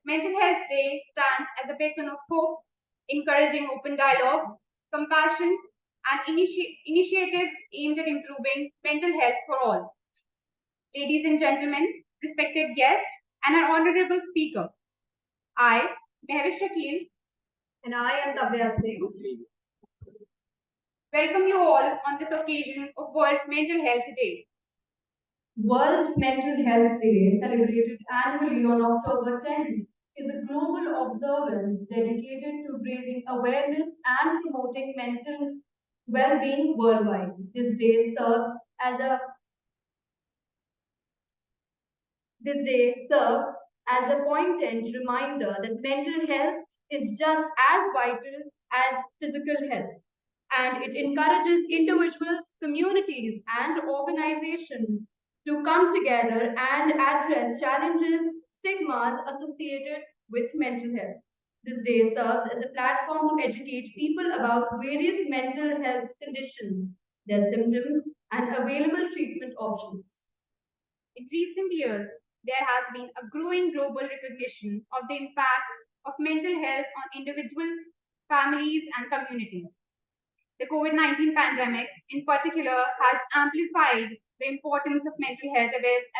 Mental Health Day stands as a beacon of hope, encouraging open dialogue, compassion, and initiatives aimed at improving mental health for all. Ladies and gentlemen, respected guests, and our honorable speaker, I, Mehvish Shakil, and I am Tavya Singh, welcome you all on this occasion of World Mental Health Day. World Mental Health Day, celebrated annually on October 10th, is a global observance dedicated to raising awareness and promoting mental well-being worldwide. This day serves as a This day serves as a poignant reminder that mental health is just as vital as physical health, and it encourages individuals, communities, and organizations to come together and address challenges, stigmas associated with mental health. This day serves as a platform to educate people about various mental health conditions, their symptoms, and available treatment options. In recent years, there has been a growing global recognition of the impact of mental health on individuals, families, and communities. The COVID-19 pandemic, in particular, has amplified the importance of mental health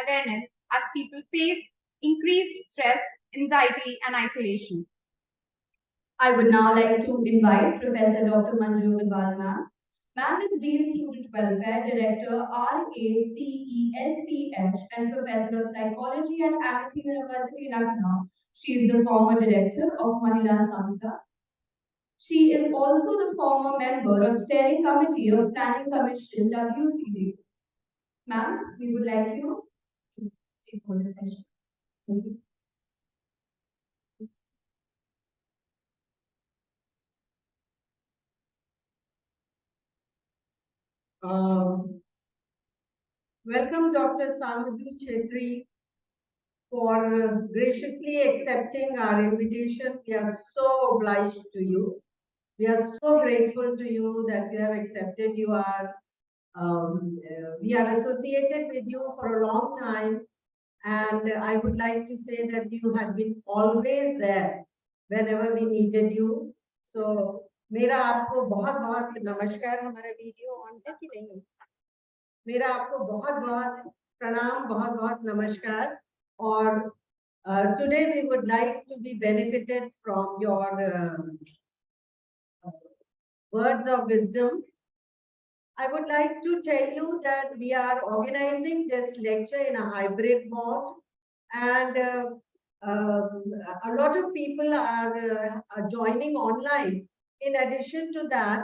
awareness as people face increased stress, anxiety, and isolation. I would now like to invite Professor Dr. Manju Agarwal ma'am. Ma'am is Dean Student Welfare Director, RACESPH, and Professor of Psychology at Amity University, Lucknow. She is the former Director of Mahila Samhita. She is also the former member of Steering Committee of Planning Commission, WCD. Ma'am, we would like you to take over the session. Thank you. Welcome, Dr. Samadhi Chetri, for graciously accepting our invitation. We are so obliged to you. We are so grateful to you that you have accepted. We are associated with you for a long time, and I would like to say that you have been always there whenever we needed you. So, मेरा आपको बहुत बहुत नमस्कार. हमारा video on है कि नहीं? मेरा आपको बहुत बहुत प्रणाम, बहुत बहुत नमस्कार. और today we would like to be benefited from your words of wisdom. I would like to tell you that we are organizing this lecture in a hybrid mode, and a lot of people are joining online. In addition to that,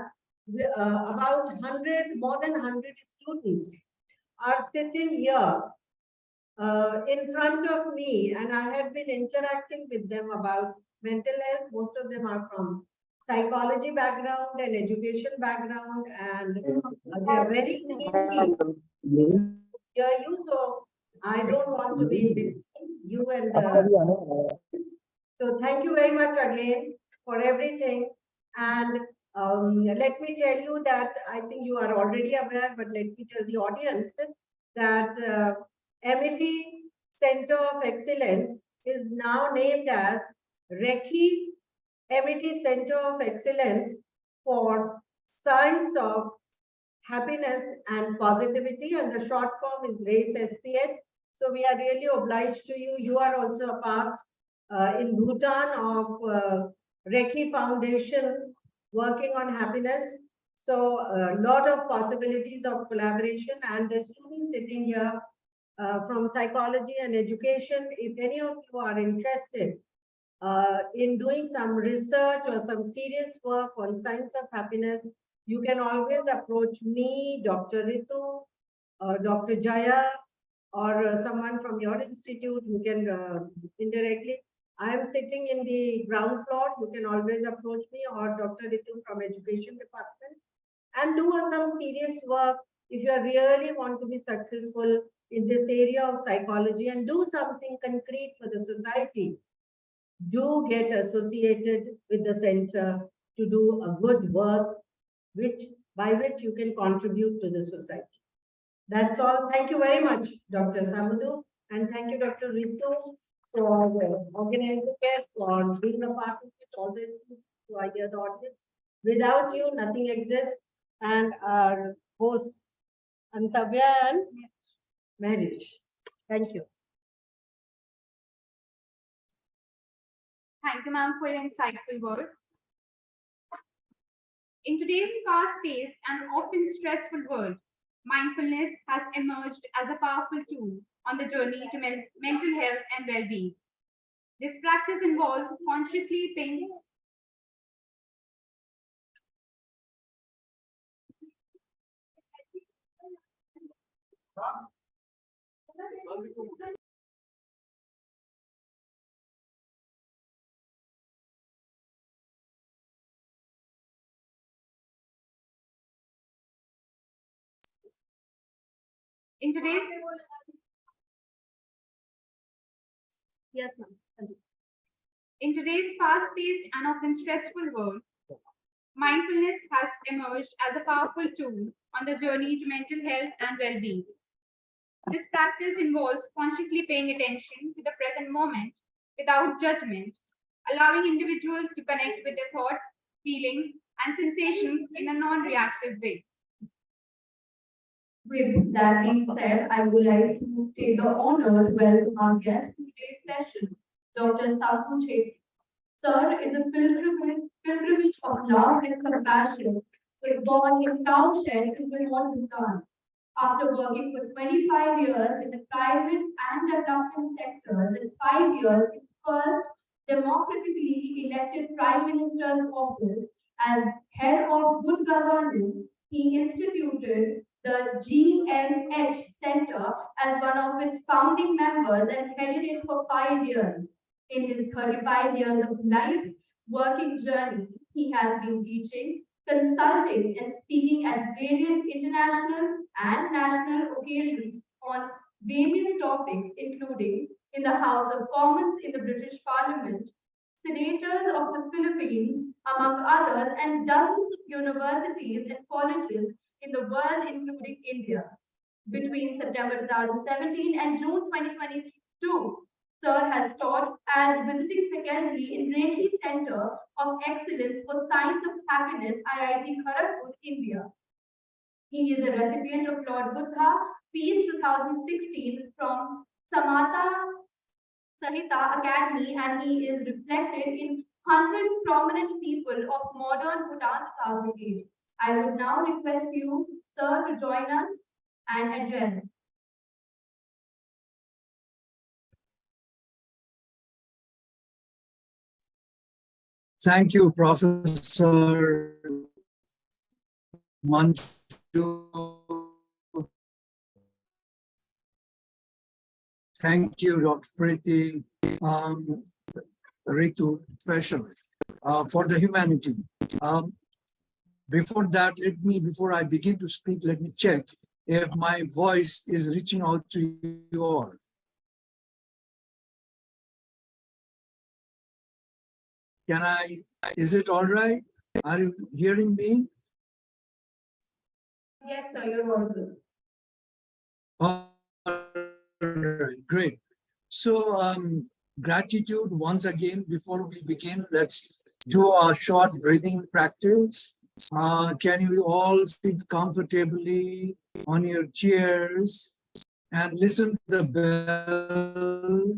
about 100, more than 100 students are sitting here in front of me, and I have been interacting with them about mental health. Most of them are from psychology background and education background, and they are very keen to hear you. So I don't want to be between you and the. So thank you very much again for everything. And let me tell you that I think you are already aware, but let me tell the audience that Amity Center of Excellence is now named as Rekhi Amity Center of Excellence for Science of Happiness and Positivity, and the short form is RACE SPH. So we are really obliged to you. You are also a part in Bhutan of Rekhi Foundation working on happiness. So a lot of possibilities of collaboration, and the students sitting here from psychology and education, if any of you are interested in doing some research or some serious work on science of happiness, you can always approach me, Dr. Ritu, Dr. Jaya, or someone from your institute who can indirectly. I am sitting in the ground floor. You can always approach me, or Dr. Ritu from Education Department, and do some serious work if you really want to be successful in this area of psychology and do something concrete for the society. Do get associated with the center to do a good work by which you can contribute to the society. That's all. Thank you very much, Dr. Samadhu, and thank you, Dr. Ritu, for organizing it, for being a part of it, all this to our dear audience. Without you, nothing exists. And our hosts, Antavya and Maharish. Thank you. Thank you, ma'am, for your insightful words. In today's fast-paced and often stressful world, mindfulness has emerged as a powerful tool on the journey to mental health and well-being. This practice involves consciously paying in today's yes, ma'am. In today's fast-paced and often stressful world, mindfulness has emerged as a powerful tool on the journey to mental health and well-being. This practice involves consciously paying attention to the present moment without judgment, allowing individuals to connect with their thoughts, feelings, and sensations in a non-reactive way. With that being said, I would like to take the honor to welcome our guest to today's session, Dr. Sabu Chetri. Sir is a pilgrimage of love and compassion, was born in Townshend in Vermont, Bhutan. After working for 25 years in the private and development sectors and 5 years in first democratically elected Prime Minister's office as head of good governance, he instituted the GNH Center as one of its founding members and headed it for 5 years. In his 35 years of life working journey, he has been teaching, consulting, and speaking at various international and national occasions on various topics, including in the House of Commons in the British Parliament, senators of the Philippines, among others, and dozens of universities and colleges in the world, including India. Between September 2017 and June 2022, Sir has taught as visiting faculty in Reiki Center of Excellence for Science of Happiness, IIT Kharagpur, India. He is a recipient of Lord Buddha Peace 2016 from Samata Sahita Academy, and he is reflected in 100 prominent people of modern Bhutan 2008. I would now request you, sir, to join us and address. Thank you, Professor Manju. Thank you, Dr. Preeti, Ritu, special for the humanity. Before that, before I begin to speak, let me check if my voice is reaching out to you all. Is it all right? Are you hearing me? Yes, sir, you're audible. All right, great. So gratitude once again. Before we begin, let's do a short breathing practice. Can you all sit comfortably on your chairs and listen to the bell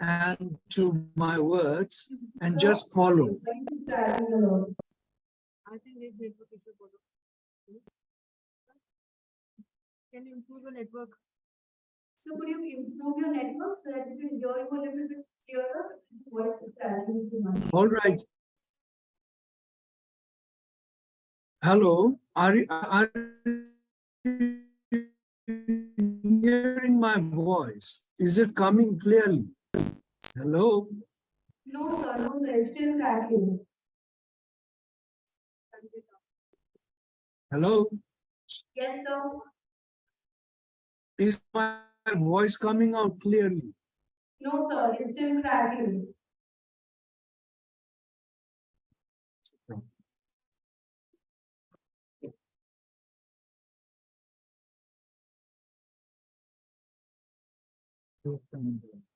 and to my words and just follow. I think this network issue. Can you improve your network? So could you improve your network so that we can hear you a little bit clearer? Voice is cracking too much. All right. Hello, are you hearing my voice? Is it coming clearly? Hello? No, sir, it's still cracking. Hello? Yes, sir. Is my voice coming out clearly? No, sir, it's still cracking.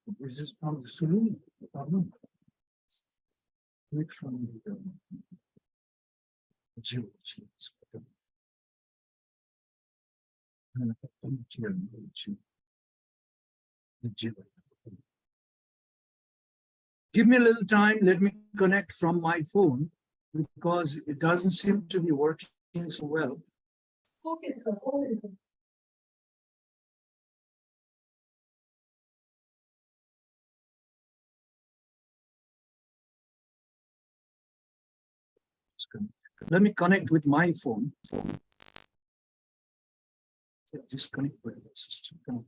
This is from the saloon. Click from the George. Give me a little time. Let me connect from my phone because it doesn't seem to be working so well. Okay, sir. Okay, sir. Let me connect with my phone. Disconnect with the system.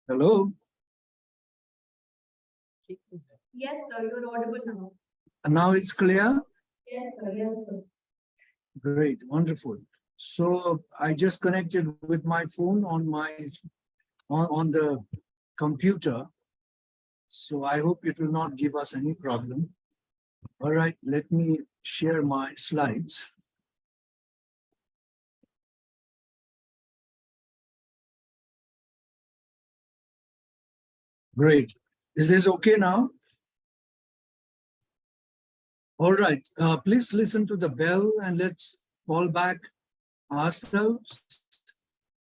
Hello. Yes, sir. You're audible now. And now it's clear. Yes, sir. Yes, sir. Great, wonderful. So I just connected with my phone on on the computer. So I hope it will not give us any problem. All right, let me share my slides. Great. Is this okay now? All right, please listen to the bell and let's fall back ourselves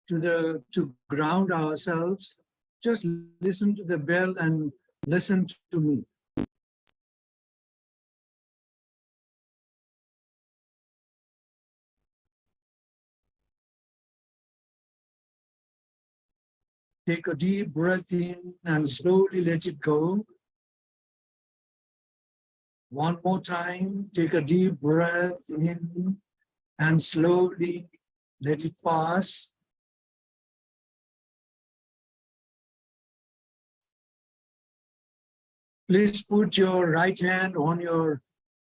to ground ourselves. Just listen to the bell and listen to me. Take a deep breath in and slowly let it go. One more time, take a deep breath in and slowly let it pass. Please put your right hand on your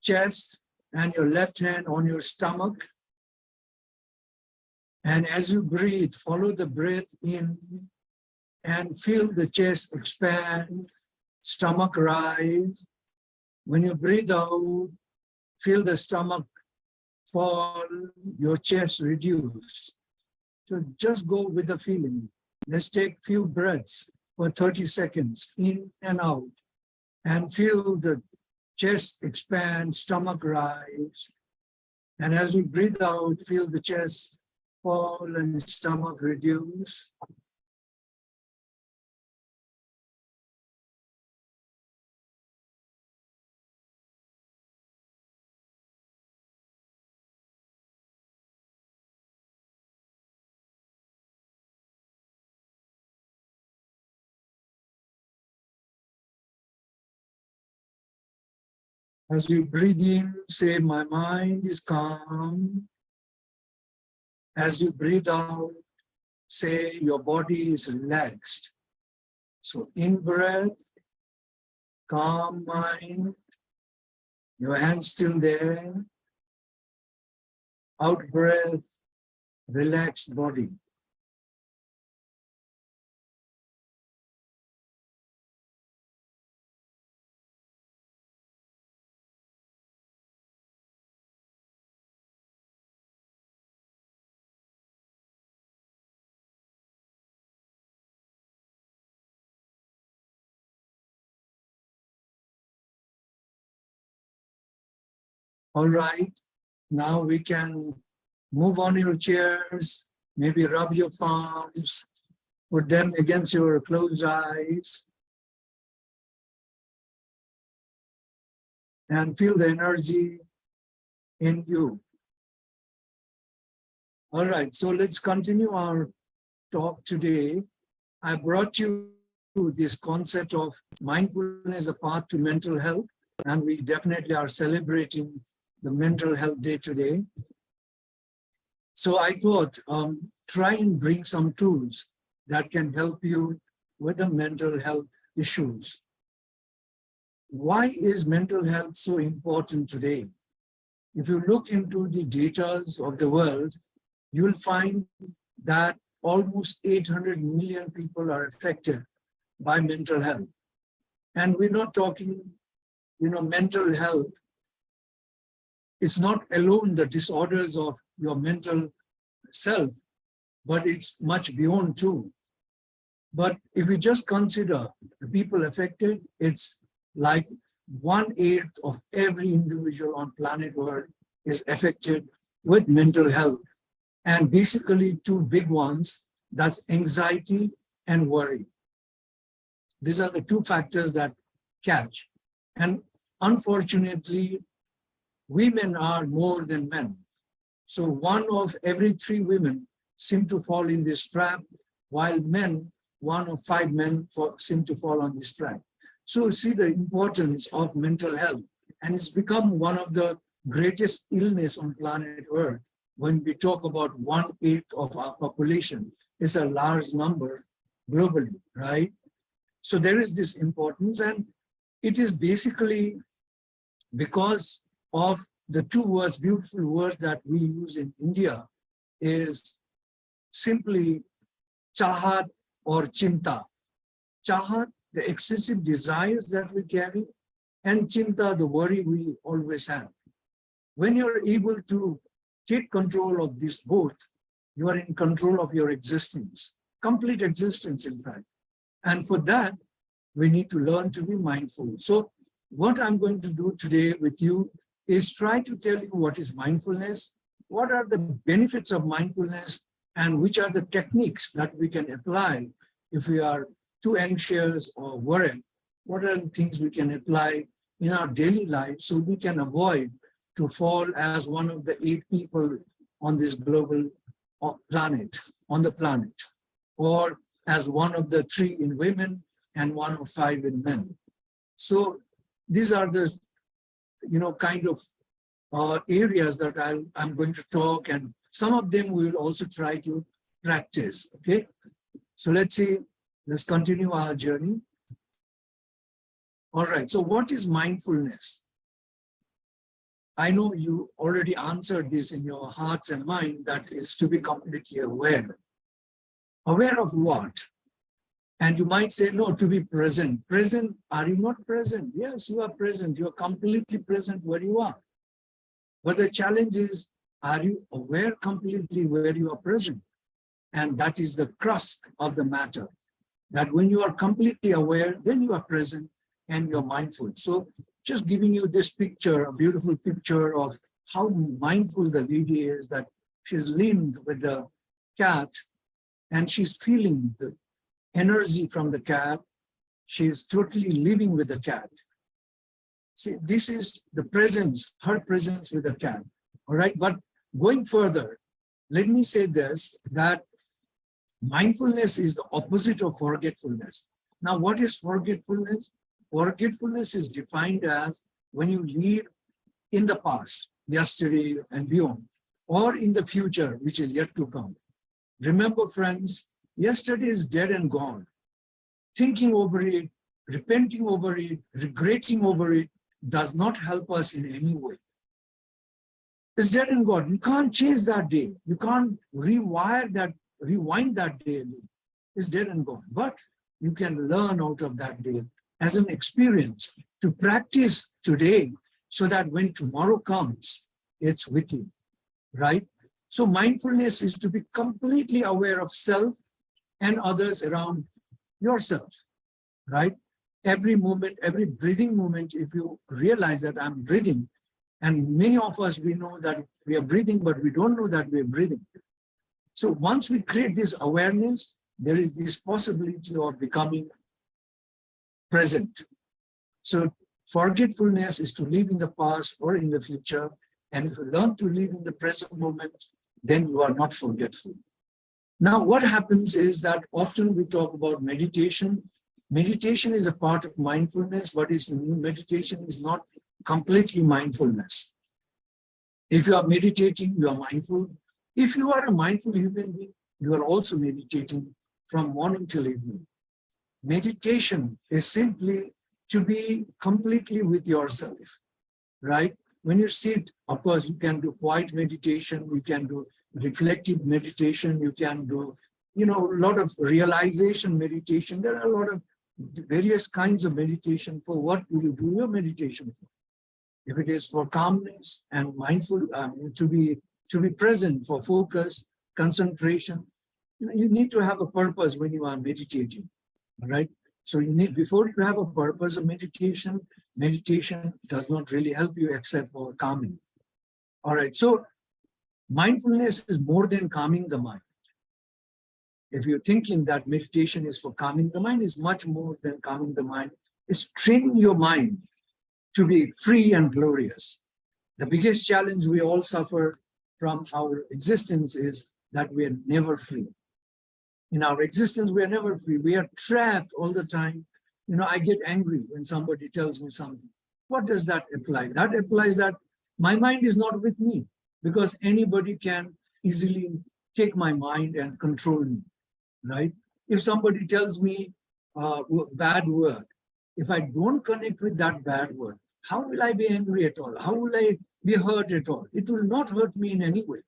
chest and your left hand on your stomach. And as you breathe, follow the breath in and feel the chest expand, stomach rise. When you breathe out, feel the stomach fall, your chest reduce. So just go with the feeling. Let's take few breaths for 30 seconds in and out and feel the chest expand, stomach rise. And as we breathe out, feel the chest fall and stomach reduce. As you breathe in, say, my mind is calm. As you breathe out, say, your body is relaxed. So in breath, calm mind, your hands still there. Out breath, relaxed body. All right, now we can move on your chairs, maybe rub your palms, put them against your closed eyes, and feel the energy in you. All right, so let's continue our talk today. I brought you this concept of mindfulness, a path to mental health, and we definitely are celebrating the Mental Health Day today. So I thought, try and bring some tools that can help you with the mental health issues. Why is mental health so important today? If you look into the data of the world, you will find that almost 800 million people are affected by mental health. And we're not talking, mental health. It's not alone the disorders of your mental self, but it's much beyond too. But if we just consider the people affected, it's like 1/8 of every individual on planet Earth is affected with mental health. And basically two big ones, that's anxiety and worry. These are the two factors that catch. And unfortunately, women are more than men. So 1 of every 3 women seem to fall in this trap, while men, 1 of 5 men seem to fall on this trap. So see the importance of mental health. And it's become one of the greatest illness on planet Earth. When we talk about 1/8 of our population, it's a large number globally, right? So there is this importance, and it is basically because of the 2 words, beautiful words that we use in India is simply chahat or chinta. Chahat, the excessive desires that we carry, and chinta, the worry we always have. When you're able to take control of these both, you are in control of your existence, complete existence, in fact. And for that, we need to learn to be mindful. So what I'm going to do today with you is try to tell you what is mindfulness, what are the benefits of mindfulness, and which are the techniques that we can apply if we are too anxious or worried. What are the things we can apply in our daily life so we can avoid to fall as one of the 8 people on this global planet, on the planet, or as one of the 3 in women and 1 of 5 in men. So these are the, kind of areas that I'm going to talk, and some of them we will also try to practice, okay? So let's continue our journey. All right, so what is mindfulness? I know you already answered this in your hearts and mind, that is to be completely aware. Aware of what? And you might say, no, to be present. Present, are you not present? Yes, you are present. You are completely present where you are. But the challenge is, are you aware completely where you are present? And that is the crux of the matter. That when you are completely aware, then you are present and you're mindful. So just giving you this picture, a beautiful picture of how mindful the lady is, that she's leaned with the cat and she's feeling the energy from the cat. She's totally living with the cat. See, this is the presence, her presence with the cat. All right, but going further, let me say this, that mindfulness is the opposite of forgetfulness. Now, what is forgetfulness? Forgetfulness is defined as when you live in the past, yesterday and beyond, or in the future, which is yet to come. Remember, friends, yesterday is dead and gone. Thinking over it, repenting over it, regretting over it does not help us in any way. It's dead and gone. You can't change that day. You can't rewind that day. It's dead and gone. But you can learn out of that day as an experience to practice today so that when tomorrow comes, it's with you, right? So mindfulness is to be completely aware of self and others around yourself, right? Every moment, every breathing moment, if you realize that I'm breathing, and many of us, we know that we are breathing, but we don't know that we're breathing. So once we create this awareness, there is this possibility of becoming present. So forgetfulness is to live in the past or in the future. And if you learn to live in the present moment, then you are not forgetful. Now, what happens is that often we talk about meditation. Meditation is a part of mindfulness, but meditation is not completely mindfulness. If you are meditating, you are mindful. If you are a mindful human being, you are also meditating from morning till evening. meditation is simply to be completely with yourself, right? When you sit, of course, you can do quiet meditation, you can do reflective meditation, you can do, a lot of realization meditation. There are a lot of various kinds of meditation for what you do your meditation for. If it is for calmness and mindful, to be present, for focus, concentration, you need to have a purpose when you are meditating, all right? So before you have a purpose of meditation, meditation does not really help you except for calming. All right, so mindfulness is more than calming the mind. If you're thinking that meditation is for calming the mind, it's much more than calming the mind. It's training your mind to be free and glorious. The biggest challenge we all suffer from our existence is that we are never free. In our existence, we are never free. We are trapped all the time. I get angry when somebody tells me something. What does that apply? That applies that my mind is not with me, because anybody can easily take my mind and control me, right? If somebody tells me a bad word, if I don't connect with that bad word, how will I be angry at all? How will I be hurt at all? It will not hurt me in any way.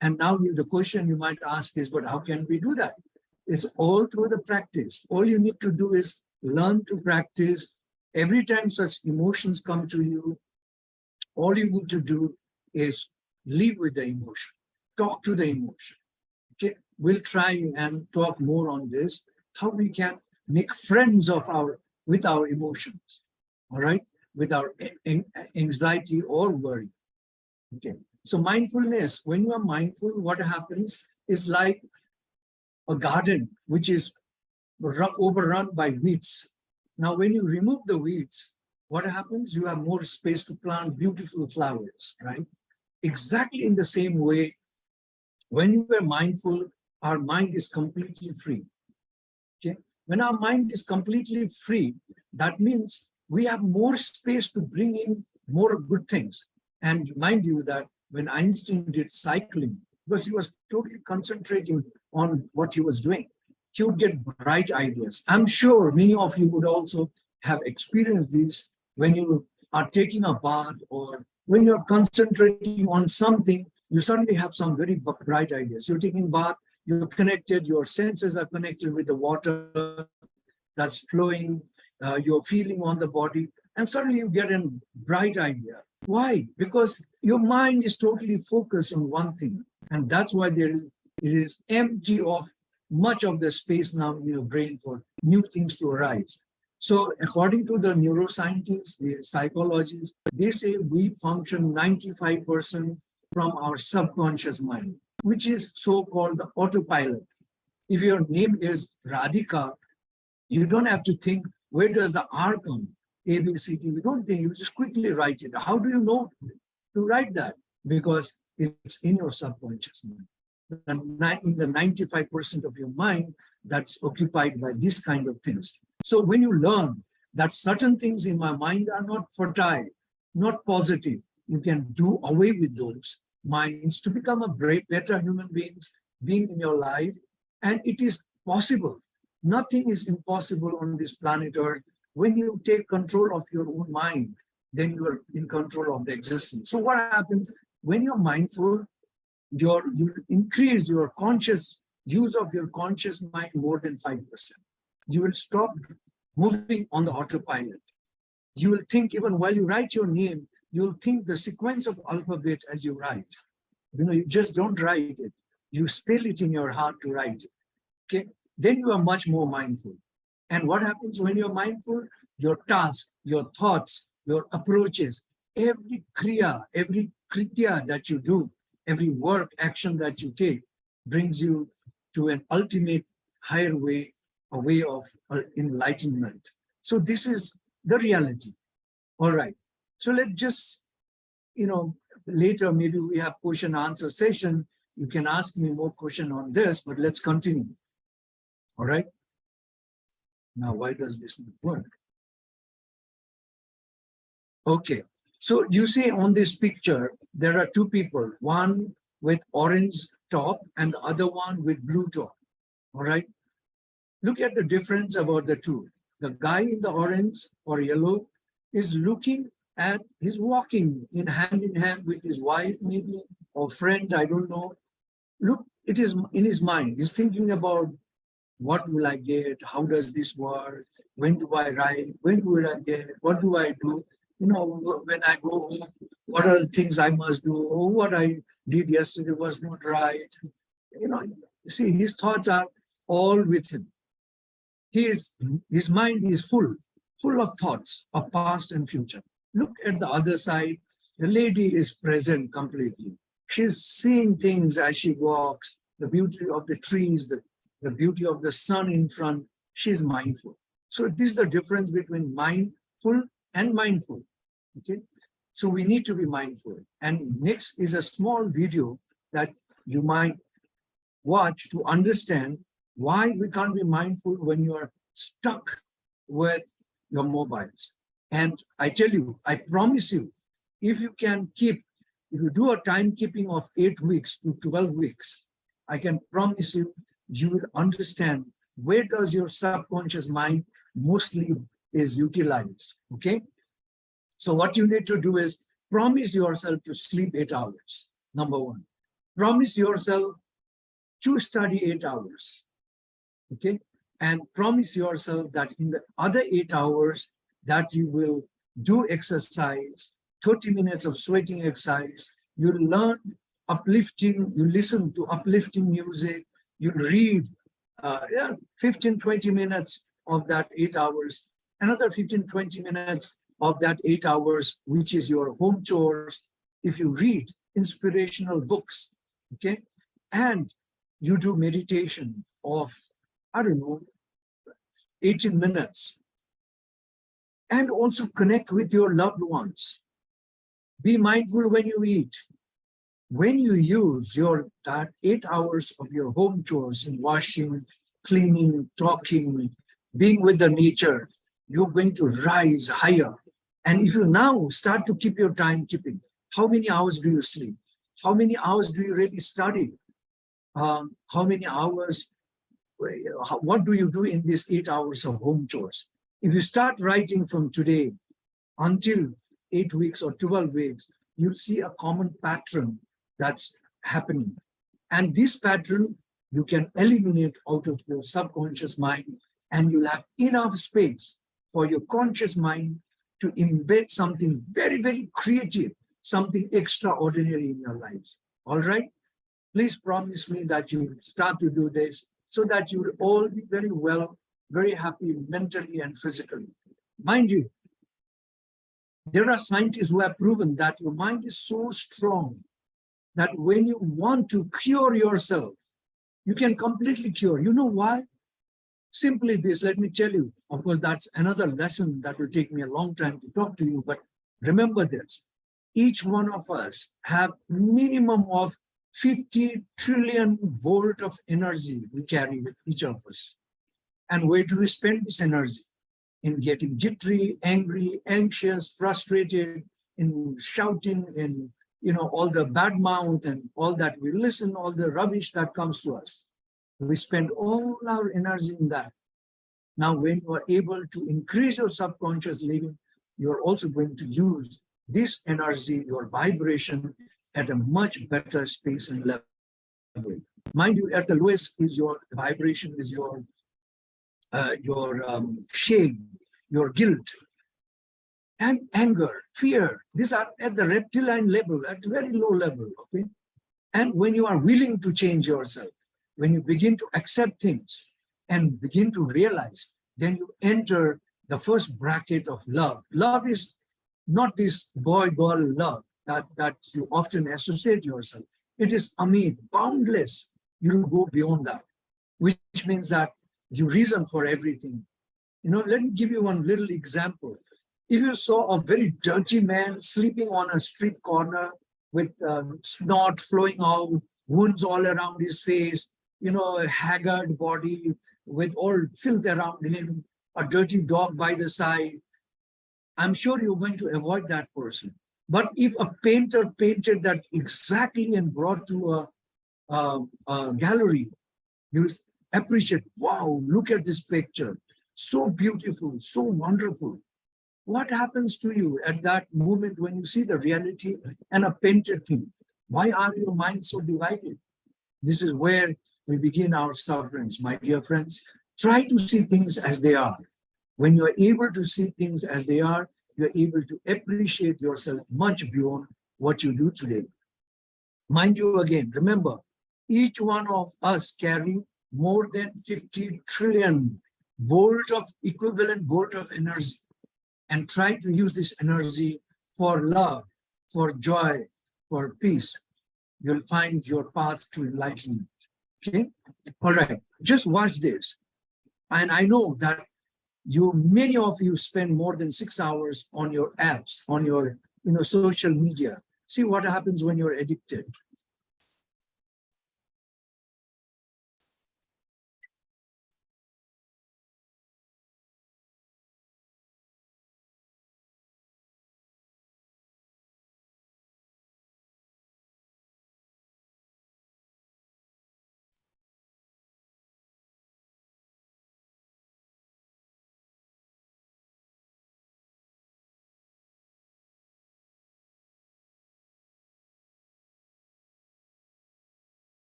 And now the question you might ask is, but how can we do that? It's all through the practice. All you need to do is learn to practice. Every time such emotions come to you, all you need to do is live with the emotion, talk to the emotion. Okay, we'll try and talk more on this, how we can make friends with our emotions, all right, with our anxiety or worry. Okay, so mindfulness, when you are mindful, what happens is like a garden which is overrun by weeds. Now, when you remove the weeds, what happens? You have more space to plant beautiful flowers, right? Exactly in the same way, when you are mindful, our mind is completely free. Okay, when our mind is completely free, that means we have more space to bring in more good things. And mind you that when Einstein did cycling, because he was totally concentrating on what he was doing, he would get bright ideas. I'm sure many of you would also have experienced this when you are taking a bath or when you're concentrating on something, you suddenly have some very bright ideas. You're taking a bath, you're connected, your senses are connected with the water that's flowing, you're feeling on the body, and suddenly you get a bright idea. Why? Because your mind is totally focused on one thing, and that's why it is empty of much of the space now in your brain for new things to arise. So according to the neuroscientists, the psychologists, they say we function 95% from our subconscious mind, which is so-called the autopilot. If your name is Radhika, you don't have to think, where does the R come? A, B, C, D. You don't think, you just quickly write it. How do you know to write that? Because it's in your subconscious mind. In the 95% of your mind that's occupied by this kind of things. So when you learn that certain things in my mind are not fertile, not positive, you can do away with those minds to become a better human being in your life. And it is possible. Nothing is impossible on this planet Earth. When you take control of your own mind, then you are in control of the existence. So what happens when you're mindful? You increase your conscious use of your conscious mind more than 5%. You will stop moving on the autopilot. You will think, even while you write your name, you'll think the sequence of alphabet as you write. You just don't write it. You spell it in your heart to write it. Okay, then you are much more mindful. And what happens when you're mindful? Your task, your thoughts, your approaches, every kriya, every kritya that you do, every work, action that you take brings you to an ultimate higher way, a way of enlightenment. So this is the reality. All right. So let's just, later maybe we have question answer session. You can ask me more question on this, but let's continue. All right. Now, why does this not work? Okay. So you see on this picture, there are two people, one with orange top and the other one with blue top. All right. Look at the difference about the two. The guy in the orange or yellow is looking at, he's walking in hand with his wife, maybe, or friend, I don't know. Look, it is in his mind. He's thinking about what will I get? How does this work? When do I write? When will I get? What do I do? You know, when I go home, what are the things I must do? Or what I did yesterday was not right. You know, see, his thoughts are all with him. His mind is full of thoughts of past and future. Look at the other side. The lady is present completely. She's seeing things as she walks, the beauty of the trees, the beauty of the sun in front. She's mindful. So this is the difference between mindful and mindful. Okay. So we need to be mindful. And next is a small video that you might watch to understand why we can't be mindful when you are stuck with your mobiles. And I tell you, I promise you, if you do a timekeeping of 8 weeks to 12 weeks, I can promise you, you will understand where does your subconscious mind mostly is utilized, okay? So what you need to do is promise yourself to sleep 8 hours, number one. Promise yourself to study 8 hours, okay? And promise yourself that in the other 8 hours that you will do exercise, 30 minutes of sweating exercise, you learn uplifting, you listen to uplifting music, you read 15, 20 minutes of that 8 hours, another 15, 20 minutes of that 8 hours, which is your home chores. If you read inspirational books, okay, and you do meditation of, I don't know, 18 minutes, and also connect with your loved ones. Be mindful when you eat. When you use that 8 hours of your home chores in washing, cleaning, talking, being with the nature, you're going to rise higher. And if you now start to keep your timekeeping, how many hours do you sleep? How many hours do you really study? How many hours, what do you do in these 8 hours of home chores? If you start writing from today until 8 weeks or 12 weeks, you'll see a common pattern that's happening. And this pattern you can eliminate out of your subconscious mind, and you'll have enough space for your conscious mind to embed something very, very creative, something extraordinary in your lives. All right? Please promise me that you will start to do this so that you will all be very well, very happy mentally and physically. Mind you, there are scientists who have proven that your mind is so strong that when you want to cure yourself, you can completely cure. You know why? Simply this, let me tell you. Of course, that's another lesson that will take me a long time to talk to you, but remember this. Each one of us have minimum of 50 trillion volt of energy we carry with each of us. And where do we spend this energy? In getting jittery, angry, anxious, frustrated, in shouting, in all the bad mouth and all that we listen, all the rubbish that comes to us. We spend all our energy in that. Now, when you are able to increase your subconscious living, you're also going to use this energy, your vibration, at a much better space and level. Mind you, at the lowest is your vibration, is your shame, your guilt, and anger, fear. These are at the reptilian level, at very low level, okay? And when you are willing to change yourself, when you begin to accept things and begin to realize, then you enter the first bracket of love. Love is not this boy-girl love that you often associate yourself. It is Amit, boundless. You go beyond that, which means that you reason for everything. Let me give you one little example. If you saw a very dirty man sleeping on a street corner with snot flowing out, wounds all around his face, a haggard body with all filth around him, a dirty dog by the side, I'm sure you're going to avoid that person. But if a painter painted that exactly and brought to a gallery, appreciate, wow, look at this picture. So beautiful, so wonderful. What happens to you at that moment when you see the reality and a painted thing? Why are your minds so divided? This is where we begin our sufferings, my dear friends. Try to see things as they are. When you are able to see things as they are, you're able to appreciate yourself much beyond what you do today. Mind you, again, remember, each one of us carry more than 50 trillion volt of equivalent volt of energy, and try to use this energy for love, for joy, for peace. You'll find your path to enlightenment. Okay? All right, just watch this. And I know that many of you spend more than 6 hours on your apps, on your social media. See what happens when you're addicted.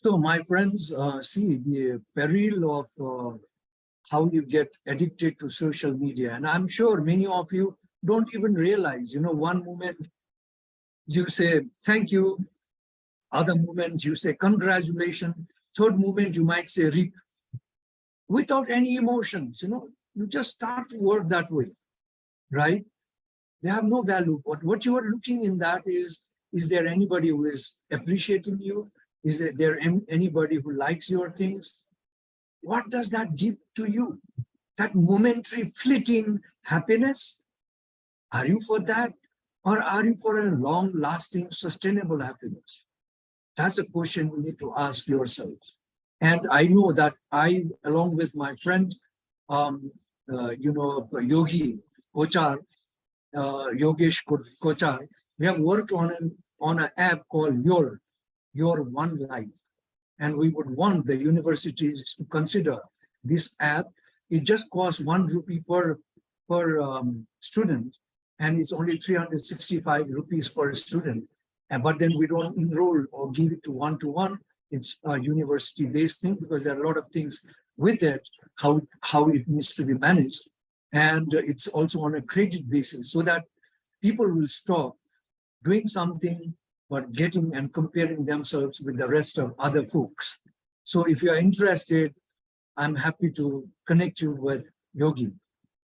So my friends, see the peril of how you get addicted to social media. And I'm sure many of you don't even realize, one moment you say, thank you. Other moment you say, congratulations. Third moment you might say, RIP. Without any emotions, you just start to work that way, right? They have no value. But what you are looking in that is there anybody who is appreciating you? Is there anybody who likes your things? What does that give to you? That momentary, fleeting happiness? Are you for that? Or are you for a long-lasting, sustainable happiness? That's a question you need to ask yourselves. And I know that I, along with my friend, Yogi Kochar, Yogesh Kochar, we have worked on an app called Your One Life. And we would want the universities to consider this app. It just costs 1 rupee per student, and it's only 365 rupees per student. But then we don't enroll or give it to one-to-one. It's a university-based thing because there are a lot of things with it, how it needs to be managed. And it's also on a credit basis so that people will stop doing something but getting and comparing themselves with the rest of other folks. So if you are interested, I'm happy to connect you with Yogi.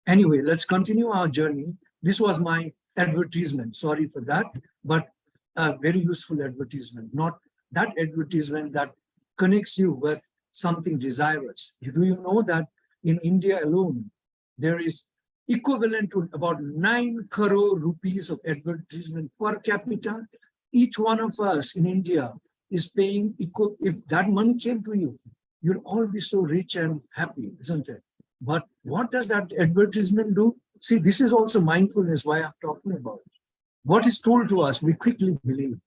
Anyway, let's continue our journey. This was my advertisement. Sorry for that, but a very useful advertisement, not that advertisement that connects you with something desirous. Do you know that in India alone, there is equivalent to about 9 crore rupees of advertisement per capita? Each one of us in India is paying equal. If that money came to you, you'll all be so rich and happy, isn't it? But what does that advertisement do? See, this is also mindfulness, why I'm talking about it. What is told to us, we quickly believe.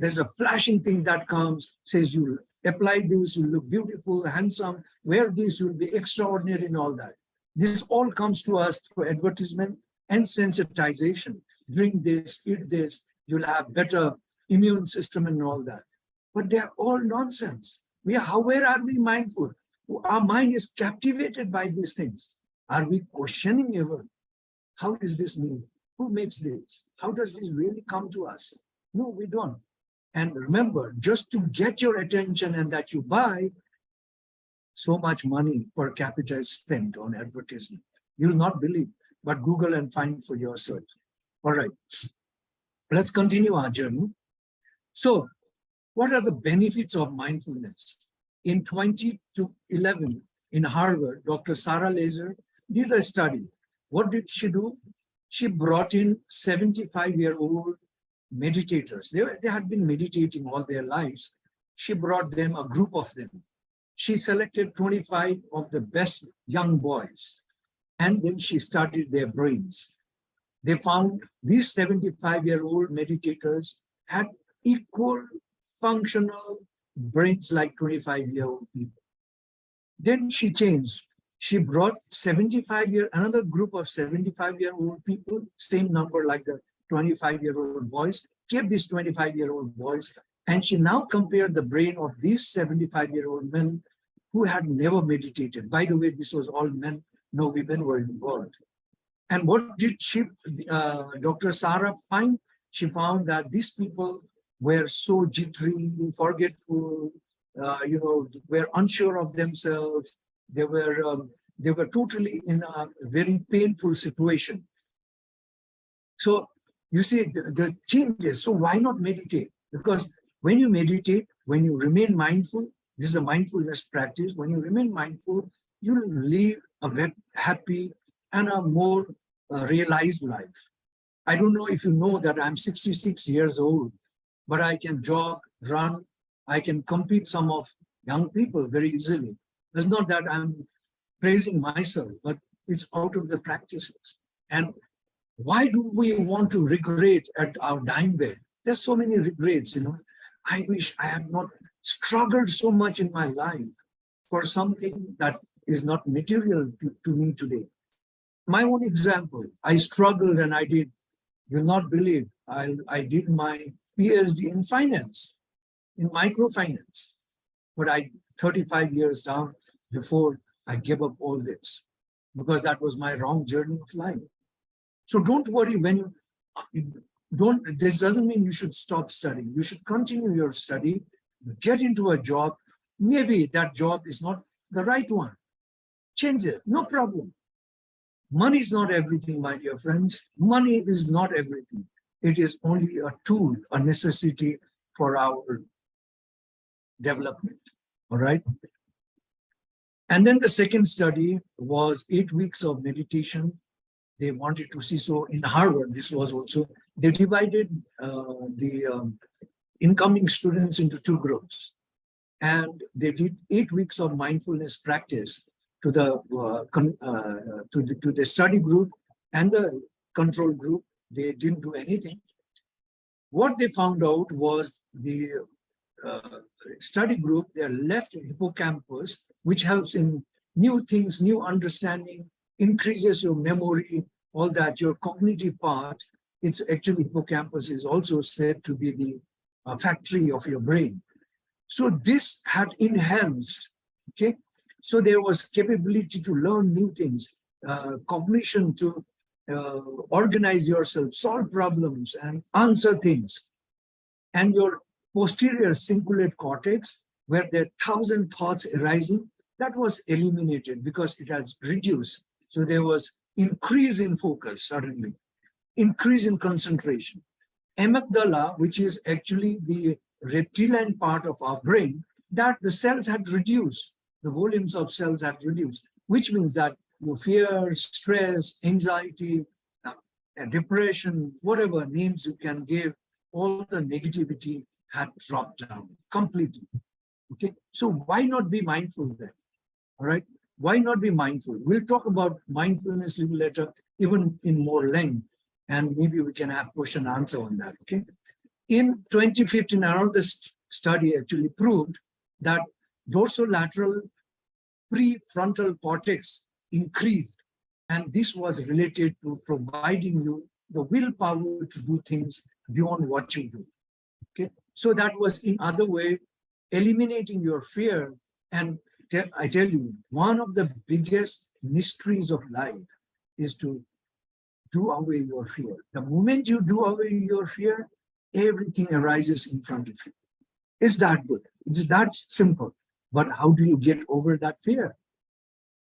There's a flashing thing that comes, says you apply this, you look beautiful, handsome, wear this, you'll be extraordinary and all that. This all comes to us through advertisement and sensitization. Drink this, eat this, you'll have better immune system and all that. But they're all nonsense. Where are we mindful? Our mind is captivated by these things. Are we questioning ever? How is this mean? Who makes this? How does this really come to us? No, we don't. And remember, just to get your attention and that you buy, so much money per capita is spent on advertisement. You'll not believe, but Google and find for yourself. All right, let's continue our journey. So, what are the benefits of mindfulness? In 2011, in Harvard, Dr. Sarah Laser did a study. What did she do? She brought in 75-year-old meditators. They had been meditating all their lives. She brought them, a group of them. She selected 25 of the best young boys, and then she studied their brains. they found these 75-year-old meditators had equal functional brains like 25-year-old people. Then she changed. She brought another group of 75-year-old people, same number like the 25-year-old boys, kept these 25-year-old boys, and she now compared the brain of these 75-year-old men who had never meditated. By the way, this was all men, no women were involved. And what did Dr. Sarah find? She found that these people were so jittery, forgetful, were unsure of themselves. They were totally in a very painful situation. So you see the changes. So why not meditate? Because when you meditate, when you remain mindful, this is a mindfulness practice. When you remain mindful, you will live a very happy and a more realized life. I don't know if you know that I'm 66 years old, but I can jog, run, I can compete some of young people very easily. It's not that I'm praising myself, but it's out of the practices. And why do we want to regret at our dying bed? There's so many regrets, I wish I had not struggled so much in my life for something that is not material to me today. My own example, I struggled and I did, you'll not believe, I did my PhD in finance, in microfinance. But 35 years down before I gave up all this, because that was my wrong journey of life. So don't worry when this doesn't mean you should stop studying. You should continue your study, get into a job. Maybe that job is not the right one. Change it, no problem. Money is not everything, my dear friends. Money is not everything. It is only a tool, a necessity for our development, all right? And then the second study was 8 weeks of meditation. They wanted to see, so in Harvard, this was also, they divided the incoming students into 2 groups. And they did 8 weeks of mindfulness practice to the study group and the control group. They didn't do anything. What they found out was the study group, their left hippocampus, which helps in new things, new understanding, increases your memory, all that, your cognitive part. It's actually hippocampus is also said to be the factory of your brain. So this had enhanced, okay? So there was capability to learn new things, cognition to organize yourself, solve problems, and answer things. And your posterior cingulate cortex, where there are 1,000 thoughts arising, that was eliminated because it has reduced. So there was increase in focus suddenly, increase in concentration. Amygdala, which is actually the reptilian part of our brain, that the cells had reduced, the volumes of cells had reduced, which means that your fear, stress, anxiety, depression, whatever names you can give, all the negativity had dropped down completely. Okay, so why not be mindful then? All right, why not be mindful? We'll talk about mindfulness a little later, even in more length, and maybe we can have question and answer on that. Okay, in 2015, another study actually proved that dorsolateral prefrontal cortex increased, and this was related to providing you the willpower to do things beyond what you do. Okay, so that was, in other way, eliminating your fear. And I tell you, one of the biggest mysteries of life is to do away your fear. The moment you do away your fear, everything arises in front of you. It's that good. It's that simple. But how do you get over that fear?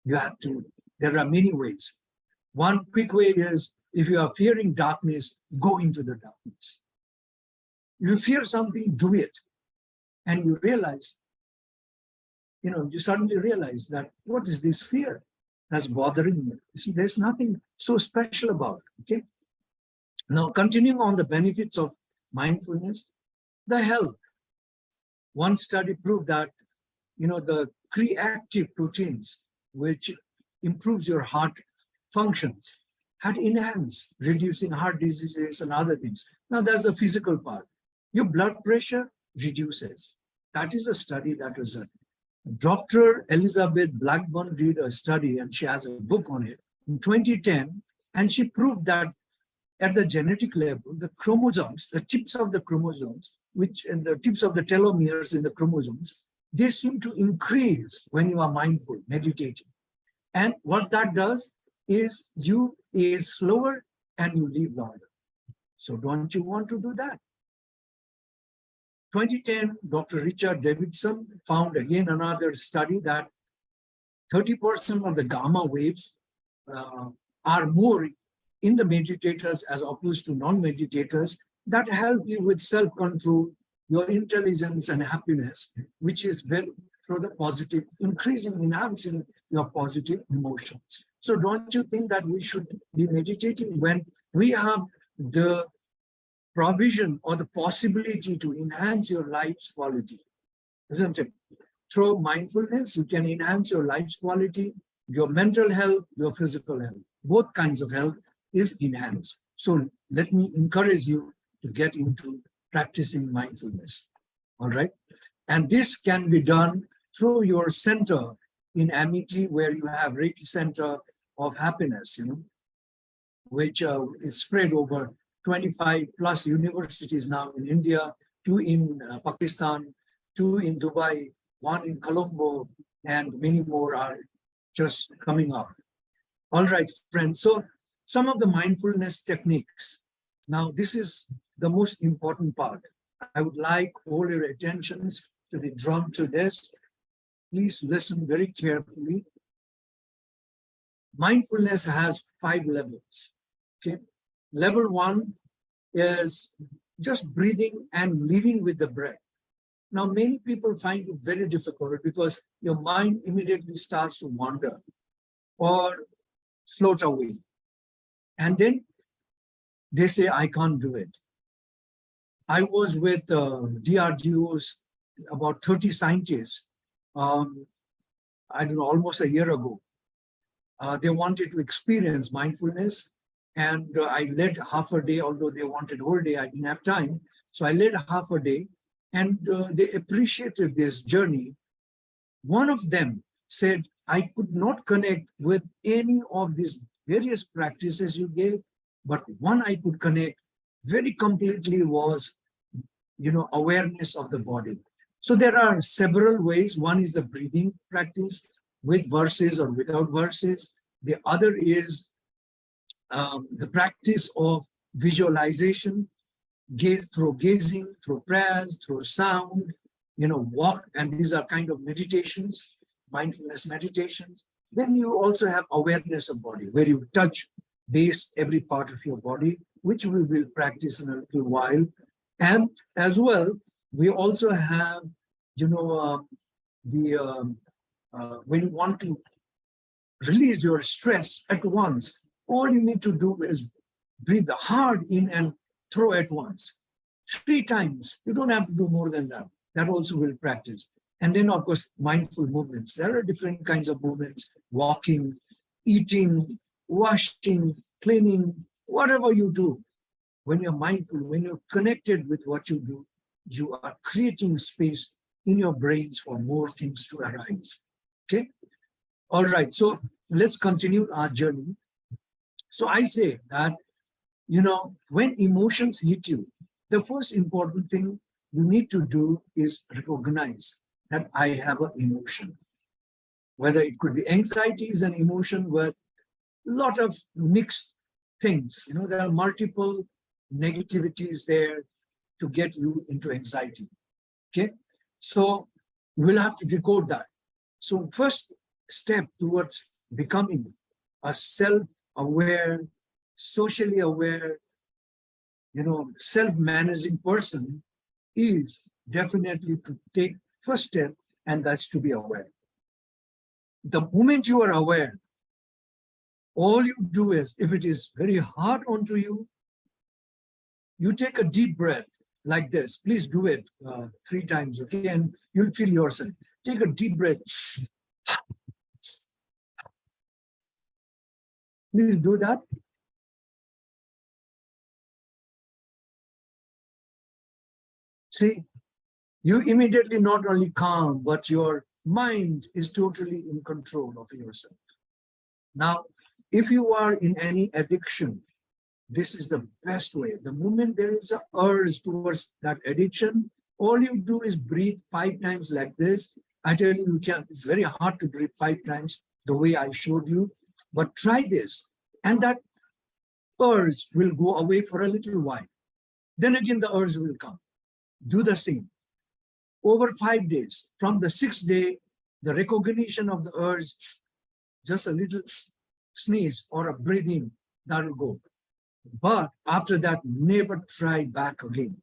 You have to, there are many ways. One quick way is, if you are fearing darkness, go into the darkness. If you fear something, do it. And you realize, you suddenly realize that, what is this fear that's bothering me? You see, there's nothing so special about it, okay? Now, continuing on the benefits of mindfulness, the health. One study proved that, the creatine proteins, which improves your heart functions, had enhanced, reducing heart diseases and other things. Now that's the physical part. Your blood pressure reduces. That is a study that was done. Dr. Elizabeth Blackburn did a study, and she has a book on it in 2010, and she proved that at the genetic level, the chromosomes, the tips of the chromosomes, which and the tips of the telomeres in the chromosomes, they seem to increase when you are mindful, meditating. And what that does is you age slower and you live longer. So don't you want to do that? 2010, Dr. Richard Davidson found again another study that 30% of the gamma waves are more in the meditators as opposed to non-meditators that help you with self-control, your intelligence and happiness, which is very through the positive, increasing, enhancing your positive emotions. So don't you think that we should be meditating when we have the provision or the possibility to enhance your life's quality, isn't it? Through mindfulness, you can enhance your life's quality, your mental health, your physical health. Both kinds of health is enhanced. So let me encourage you to get into practicing mindfulness, all right? And this can be done through your center in Amity, where you have Reiki Center of Happiness, which is spread over 25 plus universities now in India, 2 in Pakistan, 2 in Dubai, 1 in Colombo, and many more are just coming up. All right, friends. So some of the mindfulness techniques. Now, this is the most important part. I would like all your attentions to be drawn to this. Please listen very carefully. Mindfulness has 5 levels. Okay. Level 1 is just breathing and living with the breath. Now, many people find it very difficult because your mind immediately starts to wander or float away. And then they say, I can't do it. I was with DRDO's about 30 scientists, I don't know, almost a year ago. They wanted to experience mindfulness. And I led half a day, although they wanted whole day, I didn't have time. So I led half a day, and they appreciated this journey. One of them said, I could not connect with any of these various practices you gave, but one I could connect very completely was, awareness of the body. So there are several ways. One is the breathing practice with verses or without verses. The other is the practice of visualization, gazing, through prayers, through sound, walk, and these are kind of meditations, mindfulness meditations. Then you also have awareness of body, where you touch base every part of your body, which we will practice in a little while. And as well, we also have, when you want to release your stress at once, all you need to do is breathe hard in and throw at once. 3 times. You don't have to do more than that. That also will practice. And then, of course, mindful movements. There are different kinds of movements: walking, eating, washing, cleaning, whatever you do. When you're mindful, when you're connected with what you do, you are creating space in your brains for more things to arise. Okay? All right. So let's continue our journey. So I say that, when emotions hit you, the first important thing you need to do is recognize that I have an emotion. Whether it could be anxiety is an emotion with a lot of mixed things. There are multiple negativities there to get you into anxiety. Okay. So we'll have to decode that. So first step towards becoming a self-aware, socially aware, self-managing person is definitely to take first step, and that's to be aware. The moment you are aware, all you do is, if it is very hard onto you, you take a deep breath like this. Please do it 3 times, okay? And you'll feel yourself. Take a deep breath. Please do that. See, you immediately not only calm, but your mind is totally in control of yourself. Now, if you are in any addiction, this is the best way. The moment there is a urge towards that addiction, all you do is breathe 5 times like this. I tell you, it's very hard to breathe 5 times the way I showed you, but try this, and that urge will go away for a little while. Then again, the urge will come. Do the same. Over 5 days, from the 6th day, the recognition of the urge, just a little sneeze or a breathing, that will go. But after that, never try back again.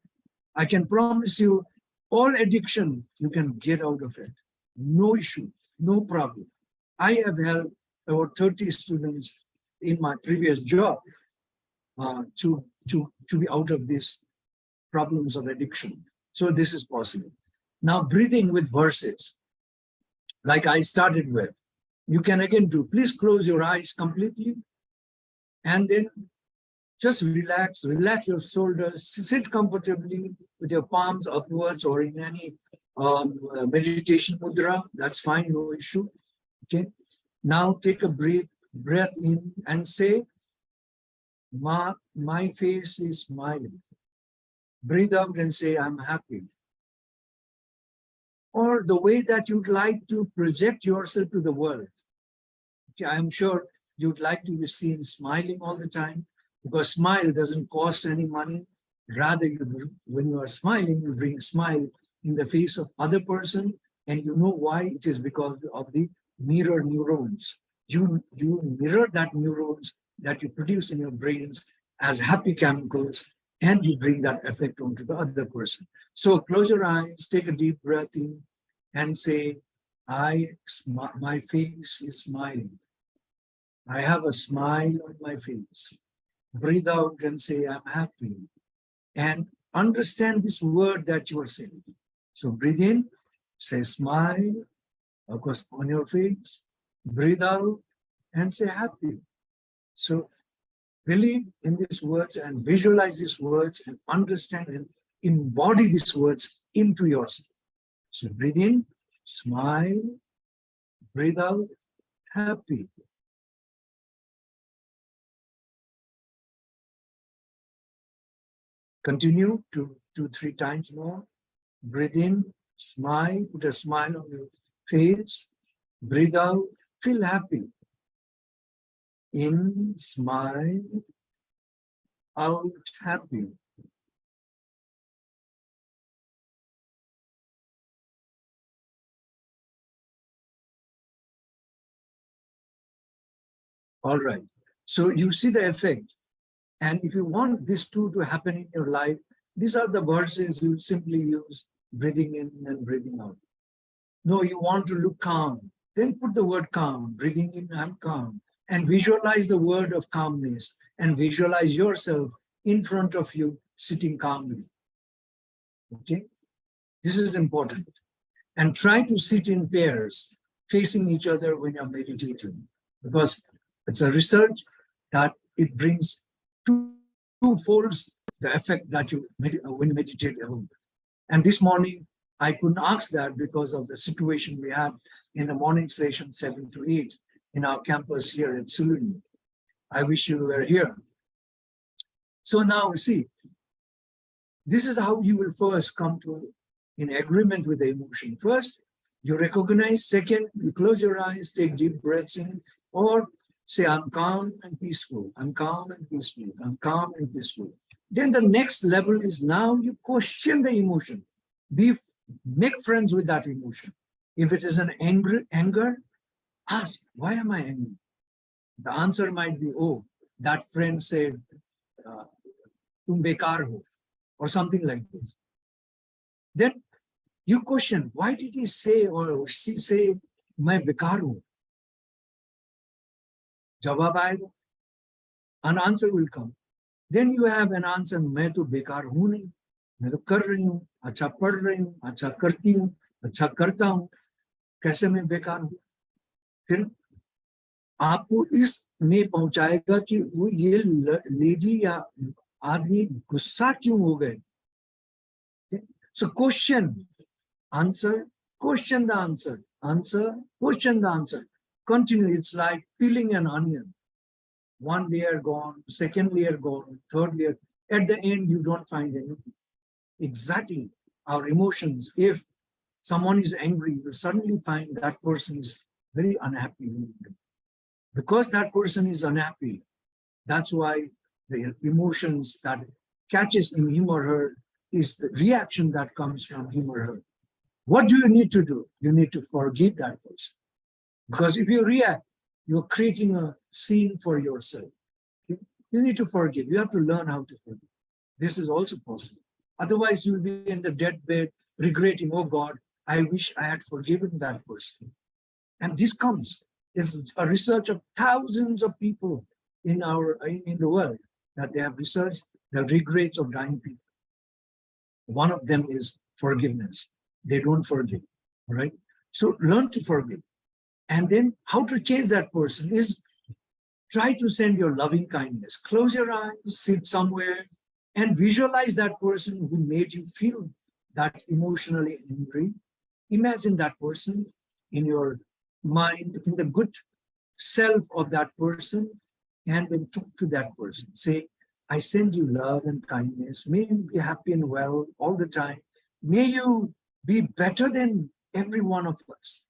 I can promise you, all addiction, you can get out of it. No issue, no problem. I have helped over 30 students in my previous job to be out of these problems of addiction. So this is possible. Now, breathing with verses, like I started with, you can again do. Please close your eyes completely, and then just relax your shoulders, sit comfortably with your palms upwards or in any meditation mudra. That's fine, no issue. Okay. Now take a breath in and say, my face is smiling. Breathe out and say, I'm happy. Or the way that you'd like to project yourself to the world. Okay, I'm sure you'd like to be seen smiling all the time, because smile doesn't cost any money. Rather, when you are smiling, you bring smile in the face of other person, and you know why? It is because of the mirror neurons. You mirror that neurons that you produce in your brains as happy chemicals, and you bring that effect onto the other person. So close your eyes, take a deep breath in, and say, my face is smiling. I have a smile on my face. Breathe out and say, I'm happy. And understand this word that you are saying. So breathe in, say smile, of course, on your face. Breathe out and say happy. So believe in these words and visualize these words and understand and embody these words into yourself. So breathe in, smile, breathe out, happy. Continue 2-3 times more. Breathe in, smile, put a smile on your face. Breathe out, feel happy. In, smile, out, happy. All right. So you see the effect. And if you want this too to happen in your life, these are the verses you simply use, breathing in and breathing out. No, you want to look calm, then put the word calm, breathing in, I'm calm, and visualize the word of calmness, and visualize yourself in front of you sitting calmly. Okay? This is important. And try to sit in pairs, facing each other when you're meditating, because it's a research that it brings two-folds the effect that you when you meditate alone. And this morning, I couldn't ask that because of the situation we had in the morning session 7 to 8 in our campus here at Suluni. I wish you were here. So now, see, this is how you will first come to in agreement with the emotion. First, you recognize. Second, you close your eyes, take deep breaths in, or say, I'm calm and peaceful. I'm calm and peaceful. I'm calm and peaceful. Then the next level is now you question the emotion. Make friends with that emotion. If it is an anger, ask, why am I angry? The answer might be, oh, that friend said, tum bekar ho, or something like this. Then you question, why did he say or she say, main bekar hu? Jawab aayega. An answer will come. Then you have an answer, main to bekar hu nahi. मैं तो कर रही हूँ, अच्छा पढ़ रही हूँ, अच्छा करती हूँ, अच्छा करता हूँ, कैसे मैं बेकार हूँ? फिर आपको इसमें पहुंचाएगा कि वो ये लेडी या आदमी गुस्सा क्यों हो गए? So question, answer, question the answer, answer, question the answer. Continue. It's like peeling an onion. One layer gone, second layer gone, third layer. At the end, you don't find anything. Exactly. Our emotions. If someone is angry, you suddenly find that person is very unhappy. Because that person is unhappy, that's why the emotions that catches in him or her is the reaction that comes from him or her. What do you need to do? You need to forgive that person. Because if you react, you're creating a scene for yourself. You need to forgive. You have to learn how to forgive. This is also possible. Otherwise, you'll be in the deathbed regretting, oh God, I wish I had forgiven that person. And this comes. It's a research of thousands of people in the world that they have researched the regrets of dying people. One of them is forgiveness. They don't forgive. All right. So learn to forgive. And then how to change that person is try to send your loving kindness. Close your eyes, sit somewhere, and visualize that person who made you feel that emotionally angry. Imagine that person in your mind, in the good self of that person, and then talk to that person. Say, I send you love and kindness. May you be happy and well all the time. May you be better than every one of us.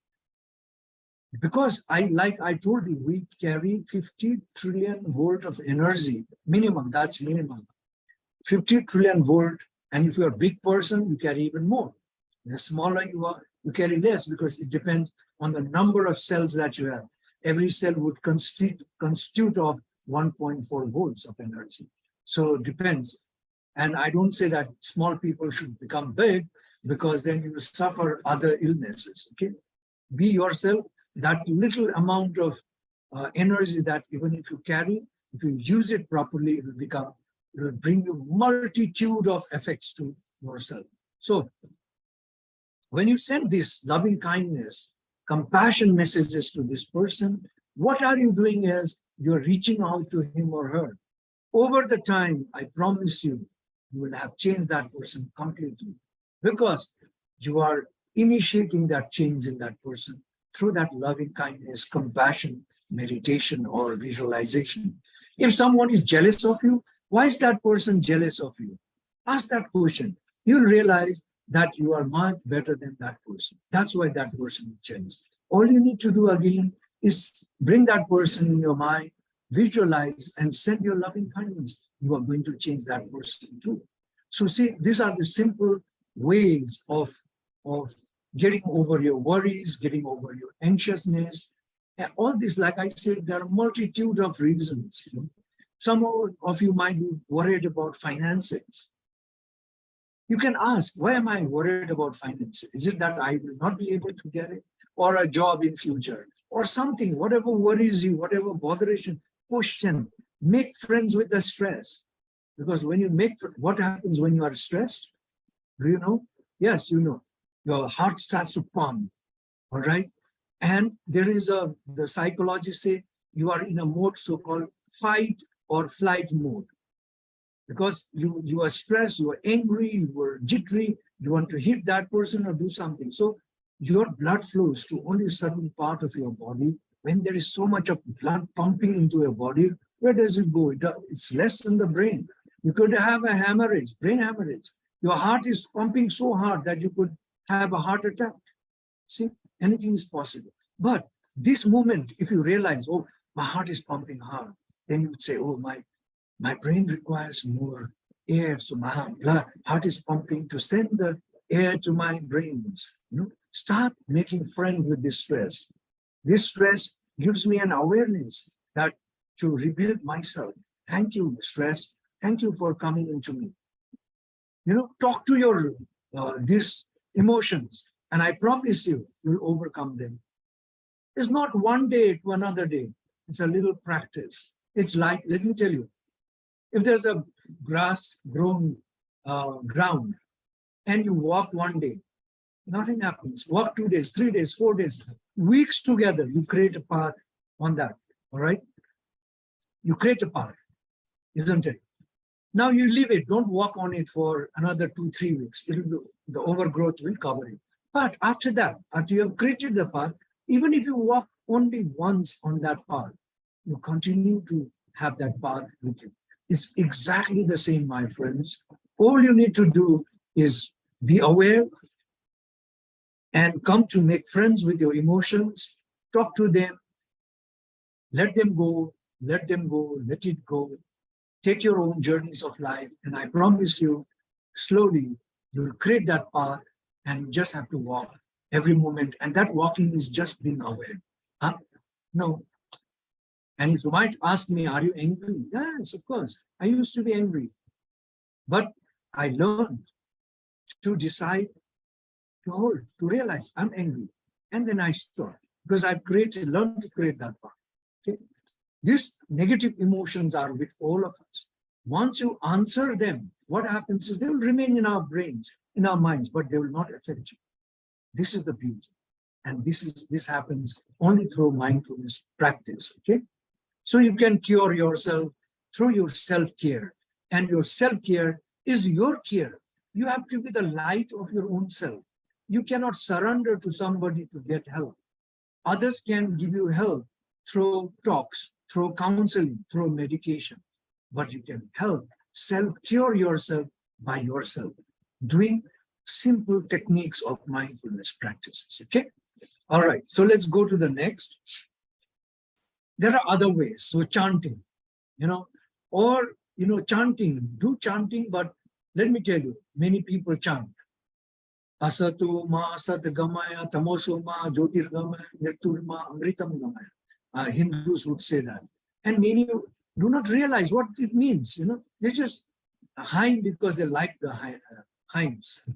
Because like I told you, we carry 50 trillion volt of energy, minimum, that's minimum. 50 trillion volt, and if you're a big person, you carry even more. The smaller you are, you carry less because it depends on the number of cells that you have. Every cell would constitute of 1.4 volts of energy. So it depends. And I don't say that small people should become big because then you will suffer other illnesses, okay? Be yourself. That little amount of energy that even if you carry, if you use it properly, it will bring you multitude of effects to yourself. So when you send this loving kindness, compassion messages to this person, what are you doing is you're reaching out to him or her. Over the time, I promise you, you will have changed that person completely because you are initiating that change in that person through that loving kindness, compassion, meditation, or visualization. If someone is jealous of you, why is that person jealous of you? Ask that question. You'll realize that you are much better than that person. That's why that person will change. All you need to do again is bring that person in your mind, visualize, and send your loving kindness. You are going to change that person too. So see, these are the simple ways of getting over your worries, getting over your anxiousness. And all this, like I said, there are a multitude of reasons. Some of you might be worried about finances. You can ask, why am I worried about finances? Is it that I will not be able to get it? Or a job in future? Or something, whatever worries you, whatever botheration, question. Make friends with the stress. Because when you what happens when you are stressed? Do you know? Yes, you know. Your heart starts to pump, all right? And there is the psychologists say you are in a mode so-called fight or flight mode. Because you are stressed, you are angry, you are jittery, you want to hit that person or do something. So your blood flows to only a certain part of your body. When there is so much of blood pumping into your body, where does it go? It's less in the brain. You could have a hemorrhage, brain hemorrhage. Your heart is pumping so hard that you could have a heart attack. See, anything is possible. But this moment, if you realize, oh, my heart is pumping hard, then you would say, oh, my brain requires more air, so my heart is pumping to send the air to my brains. Start making friends with this stress. This stress gives me an awareness that to rebuild myself. Thank you, stress. Thank you for coming into me. Talk to your these emotions, and I promise you'll overcome them. It's not one day to another day. It's a little practice. It's like, let me tell you, if there's a grass grown ground and you walk one day, nothing happens. Walk 2 days, 3 days, 4 days, weeks together, you create a path on that, all right? You create a path, isn't it? Now you leave it, don't walk on it for another 2-3 weeks. The overgrowth will cover it. But after that, after you have created the path, even if you walk only once on that path, you continue to have that path with you. It's exactly the same, my friends. All you need to do is be aware and come to make friends with your emotions, talk to them, let them go, let them go, let it go. Take your own journeys of life, and I promise you, slowly, you'll create that path, and you just have to walk every moment. And that walking is just being aware. Huh? No. And if you might ask me, are you angry? Yes, of course. I used to be angry. But I learned to decide to hold, to realize I'm angry. And then I stop because I've learned to create that path. Okay? These negative emotions are with all of us. Once you answer them, what happens is they will remain in our brains, in our minds, but they will not affect you. This is the beauty. And this happens only through mindfulness practice. Okay? So you can cure yourself through your self-care. And your self-care is your care. You have to be the light of your own self. You cannot surrender to somebody to get help. Others can give you help through talks, through counseling, through medication. But you can help self-cure yourself by yourself, doing simple techniques of mindfulness practices. Okay? All right, so let's go to the next. There are other ways. So chanting, or, chanting, do chanting, but let me tell you, many people chant. Asatu ma asat gamaya, tamoso ma jyotirgamaya, nirturma amritam gamaya. Hindus would say that. And many do not realize what it means, They just hymn because they like the hymns.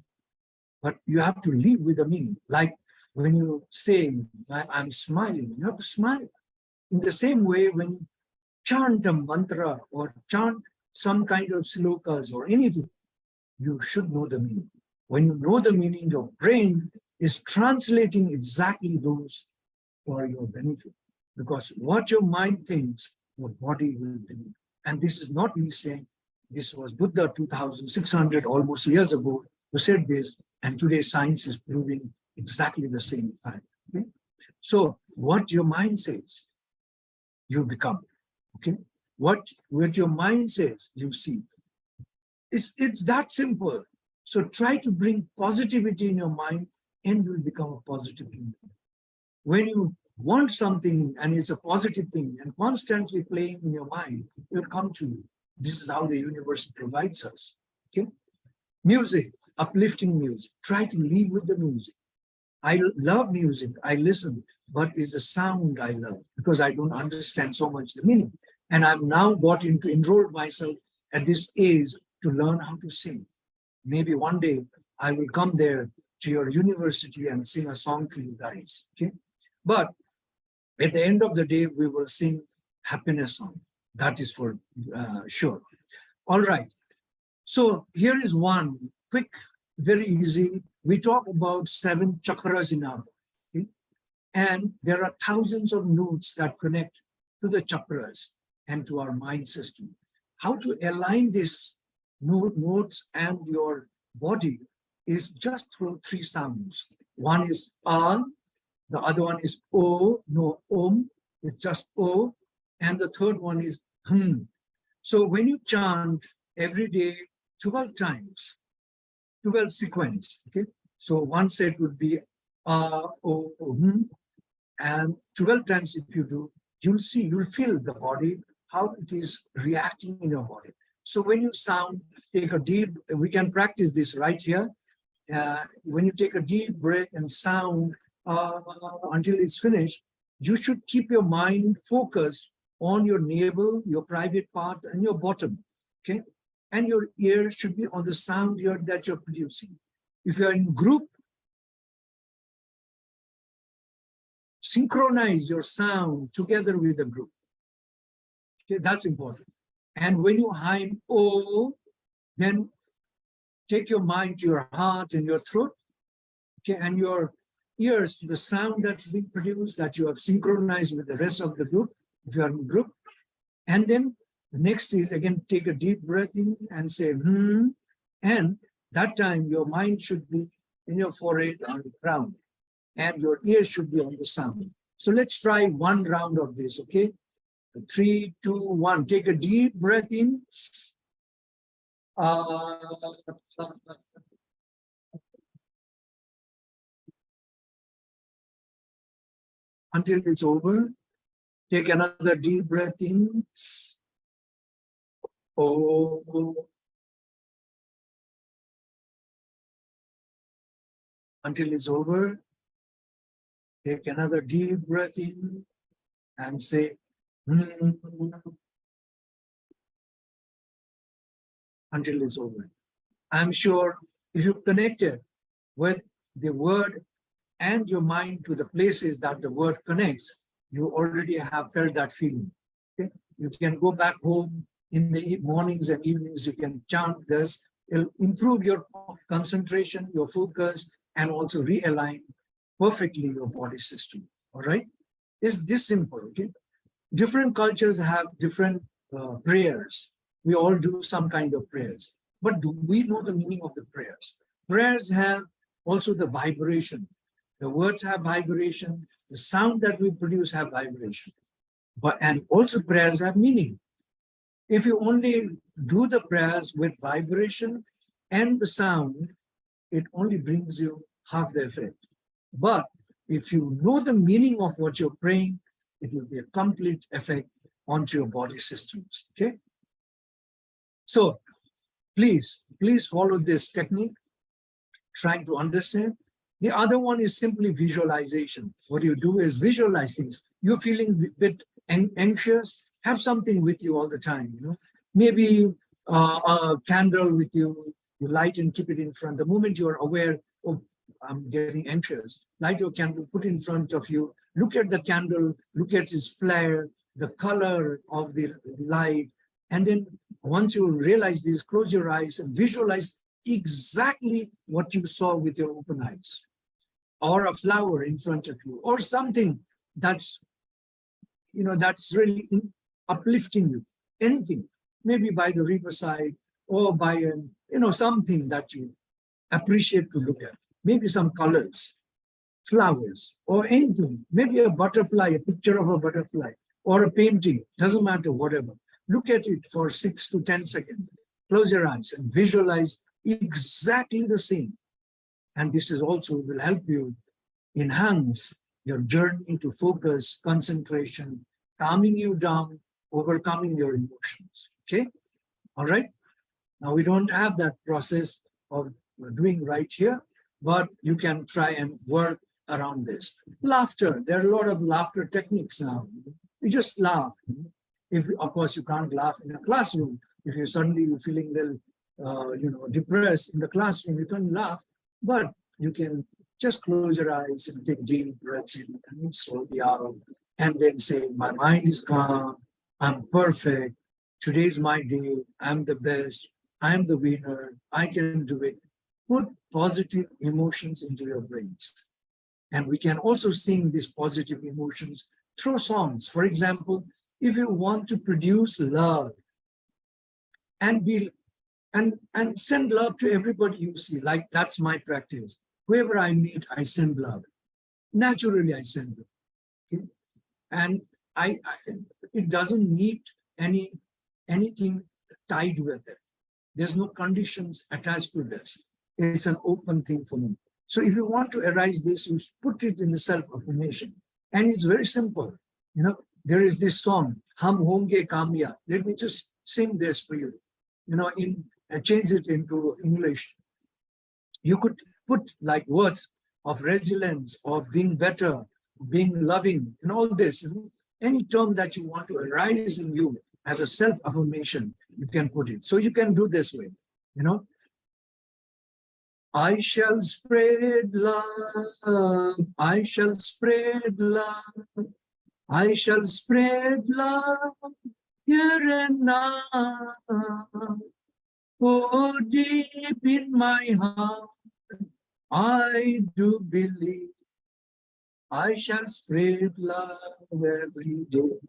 But you have to live with the meaning. Like when you say, I'm smiling, you have to smile. In the same way, when you chant a mantra or chant some kind of slokas or anything, you should know the meaning. When you know the meaning, your brain is translating exactly those for your benefit. Because what your mind thinks, your body will believe. And this is not me saying, this was Buddha 2,600 almost years ago who said this, and today science is proving exactly the same fact. Okay? So what your mind says, you become. Okay? What your mind says, you see. It's that simple. So try to bring positivity in your mind and you'll become a positive human. When you want something and it's a positive thing and constantly playing in your mind, it will come to you. This is how the universe provides us. Okay? Music, uplifting music. Try to live with the music. I love music. I listen, but it's the sound I love because I don't understand so much the meaning. And I've now enrolled myself at this age to learn how to sing. Maybe one day I will come there to your university and sing a song for you guys. Okay? But at the end of the day, we will sing happiness song. That is for sure. All right. So here is one quick, very easy. We talk about 7 chakras in our body. Okay? And there are thousands of nodes that connect to the chakras and to our mind system. How to align these nodes and your body is just through 3 sounds. One is A, the other one is O, no Om, it's just O, and the third one is Hm. So when you chant every day 12 times, 12 sequence, okay? So one set would be O, Hm, and 12 times if you do, you'll feel the body, how it is reacting in your body. So when you sound, take a deep, we can practice this right here. When you take a deep breath and sound until it's finished, you should keep your mind focused on your navel, your private part, and your bottom, okay? And your ear should be on the sound that you're producing. If you're in group, synchronize your sound together with the group. Okay, that's important. And when you hymn O, then take your mind to your heart and your throat, okay, and your ears to the sound that's being produced, that you have synchronized with the rest of the group, if you are in group. And then The next is again, take a deep breath in and say, hmm. And that time your mind should be in your forehead on the ground and your ears should be on the sound. So let's try one round of this, okay? 3, 2, 1. Take a deep breath in. Uh, until it's over. Take another deep breath in. Oh, until it's over. Take another deep breath in and say, "Hmm," until it's over. I'm sure if you connected with the word and your mind to the places that the word connects, you already have felt that feeling. Okay? You can go back home in the mornings and evenings, you can chant this. It'll improve your concentration, your focus, and also realign perfectly your body system. All right? It's this simple. Okay? Different cultures have different prayers. We all do some kind of prayers. But do we know the meaning of the prayers? Prayers have also the vibration. The words have vibration. The sound that we produce have vibration. And also prayers have meaning. If you only do the prayers with vibration and the sound, it only brings you half the effect. But if you know the meaning of what you're praying, it will be a complete effect onto your body systems. Okay. So please follow this technique, trying to understand. The other one is simply visualization. What you do is visualize things. You're feeling a bit anxious, have something with you all the time. Maybe a candle with you, you light and keep it in front. The moment you're aware, oh, I'm getting anxious, light your candle, put in front of you, look at the candle, look at its flare, the color of the light. And then once you realize this, close your eyes and visualize exactly what you saw with your open eyes, or a flower in front of you, or something that's that's really uplifting you. Anything, maybe by the riverside or by something that you appreciate to look at. Maybe some colors, flowers, or anything. Maybe a butterfly, a picture of a butterfly, or a painting. Doesn't matter, whatever. Look at it for 6 to 10 seconds. Close your eyes and visualize exactly the same. And this is also will help you enhance your journey to focus, concentration, calming you down, overcoming your emotions. Okay? All right? Now, we don't have that process of doing right here, but you can try and work around this. Laughter. There are a lot of laughter techniques now. You just laugh. If, of course, you can't laugh in a classroom. If you're suddenly feeling a little, depressed in the classroom, you can't laugh. But you can just close your eyes and take deep breaths in and slowly out, and then say, "My mind is calm. I'm perfect. Today's my day. I'm the best. I'm the winner. I can do it." Put positive emotions into your brains. And we can also sing these positive emotions through songs. For example, if you want to produce love and be and send love to everybody you see, like that's my practice. Whoever I meet, I send love. Naturally, I send love. Okay? And it doesn't need anything tied with it. There's no conditions attached to this. It's an open thing for me. So if you want to arise this, you put it in the self-affirmation. And it's very simple. There is this song, Hum Honge Kamya. Let me just sing this for you. Change it into English. You could put like words of resilience, of being better, being loving, and all this. Any term that you want to arise in you as a self-affirmation, you can put it. So you can do this way. I shall spread love. I shall spread love. I shall spread love here and now. Oh, deep in my heart, I do believe I shall spread love every day.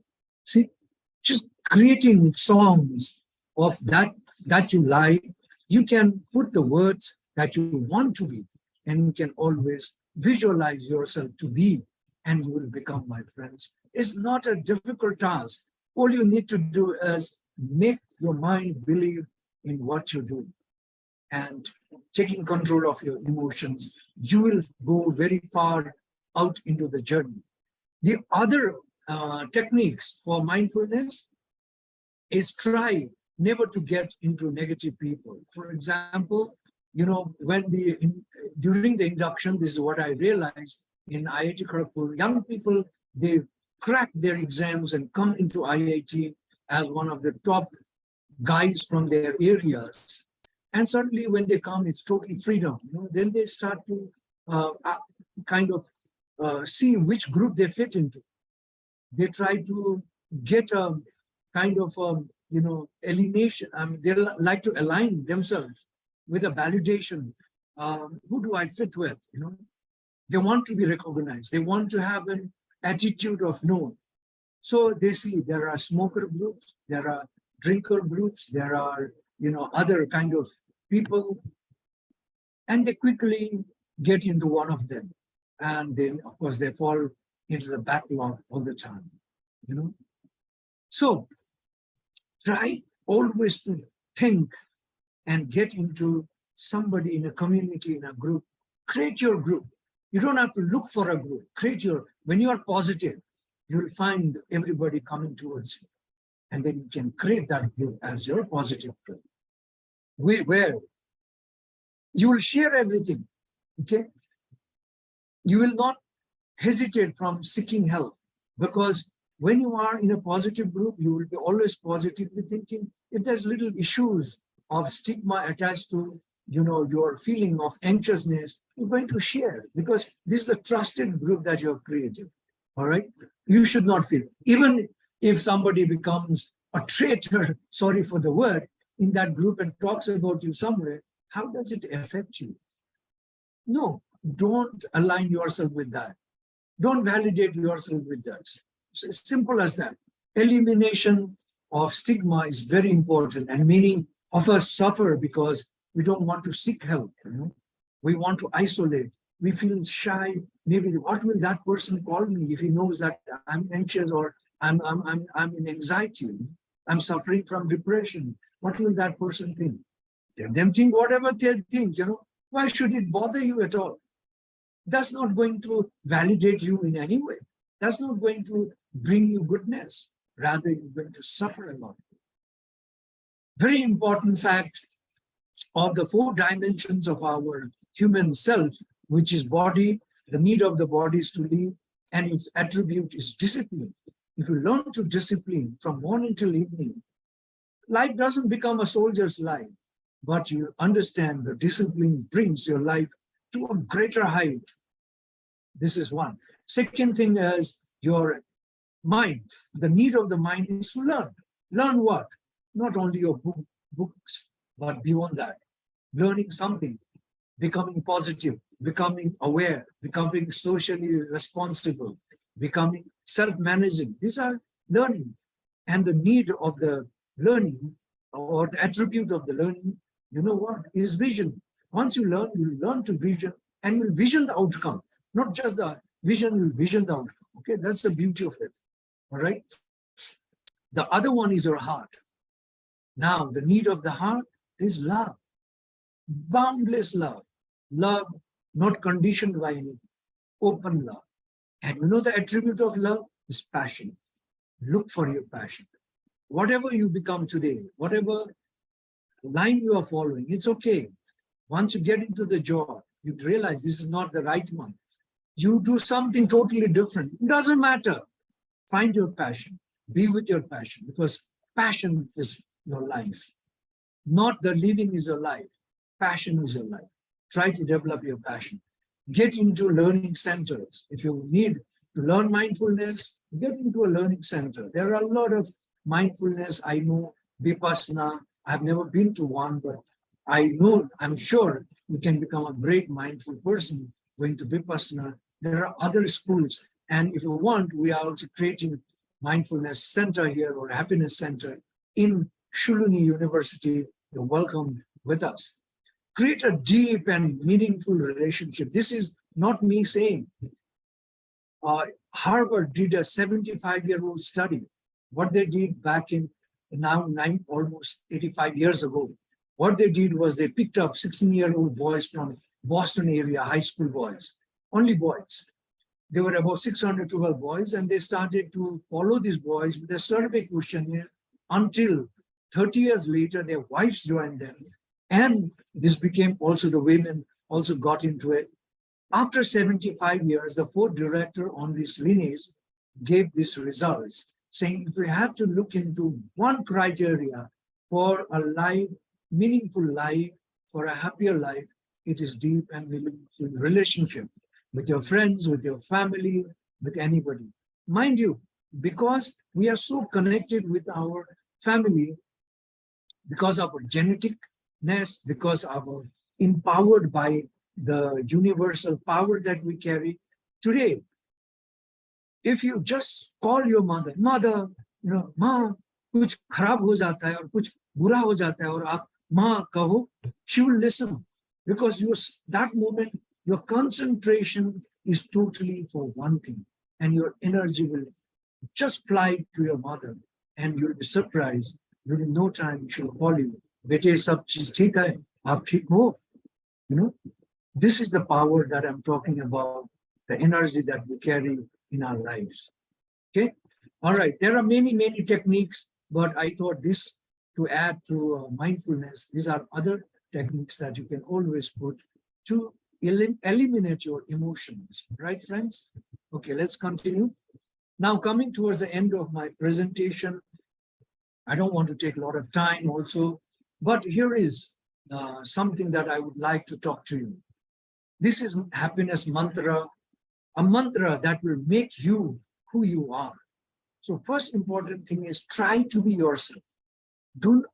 See, just creating songs of that you like. You can put the words that you want to be, and you can always visualize yourself to be, and you will become my friends. It's not a difficult task. All you need to do is make your mind believe in what you do and taking control of your emotions. You will go very far out into the journey. The other techniques for mindfulness is try never to get into negative people. For example, during the induction, this is what I realized in IIT Kharagpur. Young people, they crack their exams and come into IIT as one of the top guys from their areas. And suddenly when they come, it's total freedom. Then they start to kind of see which group they fit into. They try to get a kind of alienation. They like to align themselves with a validation. Who do I fit with? They want to be recognized. They want to have an attitude of no. So they see there are smoker groups, there are drinker groups, there are other kind of people, and they quickly get into one of them, and then of course they fall into the backlog all the time. So try always to think and get into somebody in a community, in a group. Create your group. You don't have to look for a group. When you are positive, you'll find everybody coming towards you. And then you can create that group as your positive group. Where you will share everything, okay? You will not hesitate from seeking help, because when you are in a positive group, you will be always positively thinking. If there's little issues of stigma attached to your feeling of anxiousness, you're going to share, because this is a trusted group that you have created. All right, you should not feel, even if somebody becomes a traitor, sorry for the word, in that group and talks about you somewhere, how does it affect you? No, don't align yourself with that. Don't validate yourself with that. It's as simple as that. Elimination of stigma is very important, and many of us suffer because we don't want to seek help. We want to isolate. We feel shy. Maybe what will that person call me if he knows that I'm anxious, or I'm in anxiety? I'm suffering from depression. What will that person think? Let them think whatever they think. Why should it bother you at all? That's not going to validate you in any way. That's not going to bring you goodness. Rather, you're going to suffer a lot. Very important fact of the 4 dimensions of our human self, which is body. The need of the body is to live, and its attribute is discipline. If you learn to discipline from morning till evening, life doesn't become a soldier's life, but you understand the discipline brings your life to a greater height. This is one. Second thing is your mind. The need of the mind is to learn. Learn what? Not only your books, but beyond that. Learning something, becoming positive, becoming aware, becoming socially responsible, becoming self-managing. These are learning. And the need of the learning, or the attribute of the learning, is vision. Once you learn to vision, and you'll vision the outcome. Not just the vision, you'll vision the outcome. Okay, that's the beauty of it. All right. The other one is your heart. Now, the need of the heart is love. Boundless love. Love not conditioned by anything. Open love. And the attribute of love is passion. Look for your passion. Whatever you become today, whatever line you are following, it's okay. Once you get into the job, you realize this is not the right one. You do something totally different. It doesn't matter. Find your passion. Be with your passion, because passion is your life. Not the living is your life. Passion is your life. Try to develop your passion. Get into learning centers. If you need to learn mindfulness, get into a learning center. There are a lot of mindfulness. I know Vipassana. I've never been to one, but I'm sure you can become a great mindful person going to Vipassana. There are other schools. And if you want, we are also creating mindfulness center here or happiness center in Shuluni University, you're welcome with us. Create a deep and meaningful relationship. This is not me saying. Harvard did a 75-year-old study. What they did back in almost 85 years ago, what they did was they picked up 16-year-old boys from Boston area, high school boys, only boys. There were about 612 boys, and they started to follow these boys with a survey questionnaire until 30 years later, their wives joined them. And this became also the women also got into it. After 75 years, the fourth director on this lineage gave these results, saying if we have to look into one criteria for a life, meaningful life, for a happier life, it is deep and meaningful relationship with your friends, with your family, with anybody. Mind you, because we are so connected with our family, because of our geneticness, because of our empowered by the universal power that we carry. Today, if you just call your mother, माँ कुछ खराब हो जाता है और कुछ बुरा हो जाता है और आप माँ कहो, she will listen because that moment your concentration is totally for one thing and your energy will just fly to your mother and you'll be surprised within no time she'll call you. बेटे सब चीज ठीक है, आप ठीक हो? You know, this is the power that I'm talking about, the energy that we carry in our lives. Okay. All right. There are many, many techniques, but I thought this to add to mindfulness. These are other techniques that you can always put to eliminate your emotions. Right, friends? Okay, let's continue. Now, coming towards the end of my presentation, I don't want to take a lot of time also, but here is something that I would like to talk to you. This is happiness mantra, a mantra that will make you who you are. So first important thing is try to be yourself.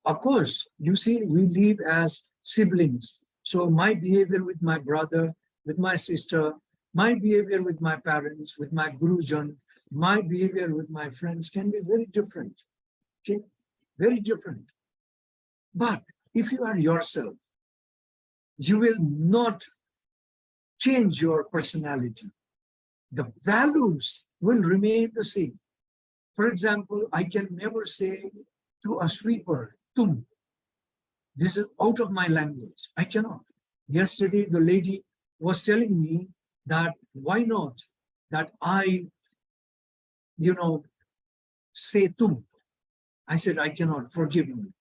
Of course, you see, we live as siblings. So my behavior with my brother, with my sister, my behavior with my parents, with my gurujan, my behavior with my friends can be very different. Okay, very different. But if you are yourself, you will not change your personality. The values will remain the same. For example, I can never say to a sweeper, tum. This is out of my language. I cannot. Yesterday, the lady was telling me that why not that I, say tum. I said, I cannot, forgive me.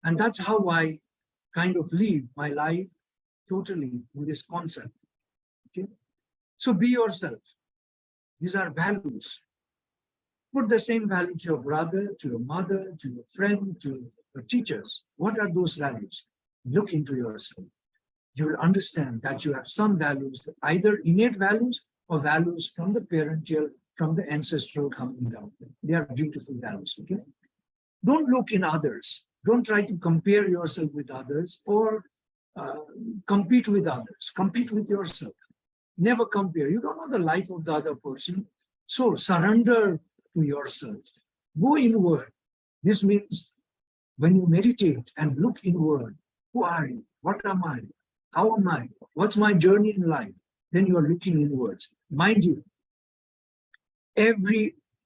And that's how I kind of live my life totally in this concept. Okay. So be yourself. These are values. Put the same value to your brother, to your mother, to your friend, to your teachers. What are those values? Look into yourself. You will understand that you have some values, either innate values or values from the parental, from the ancestral coming down. They are beautiful values. Okay. Don't look in others. Don't try to compare yourself with others or compete with others. Compete with yourself. Never compare. You don't know the life of the other person. So surrender to yourself. Go inward. This means when you meditate and look inward, who are you? What am I? How am I? What's my journey in life? Then you are looking inwards. Mind you,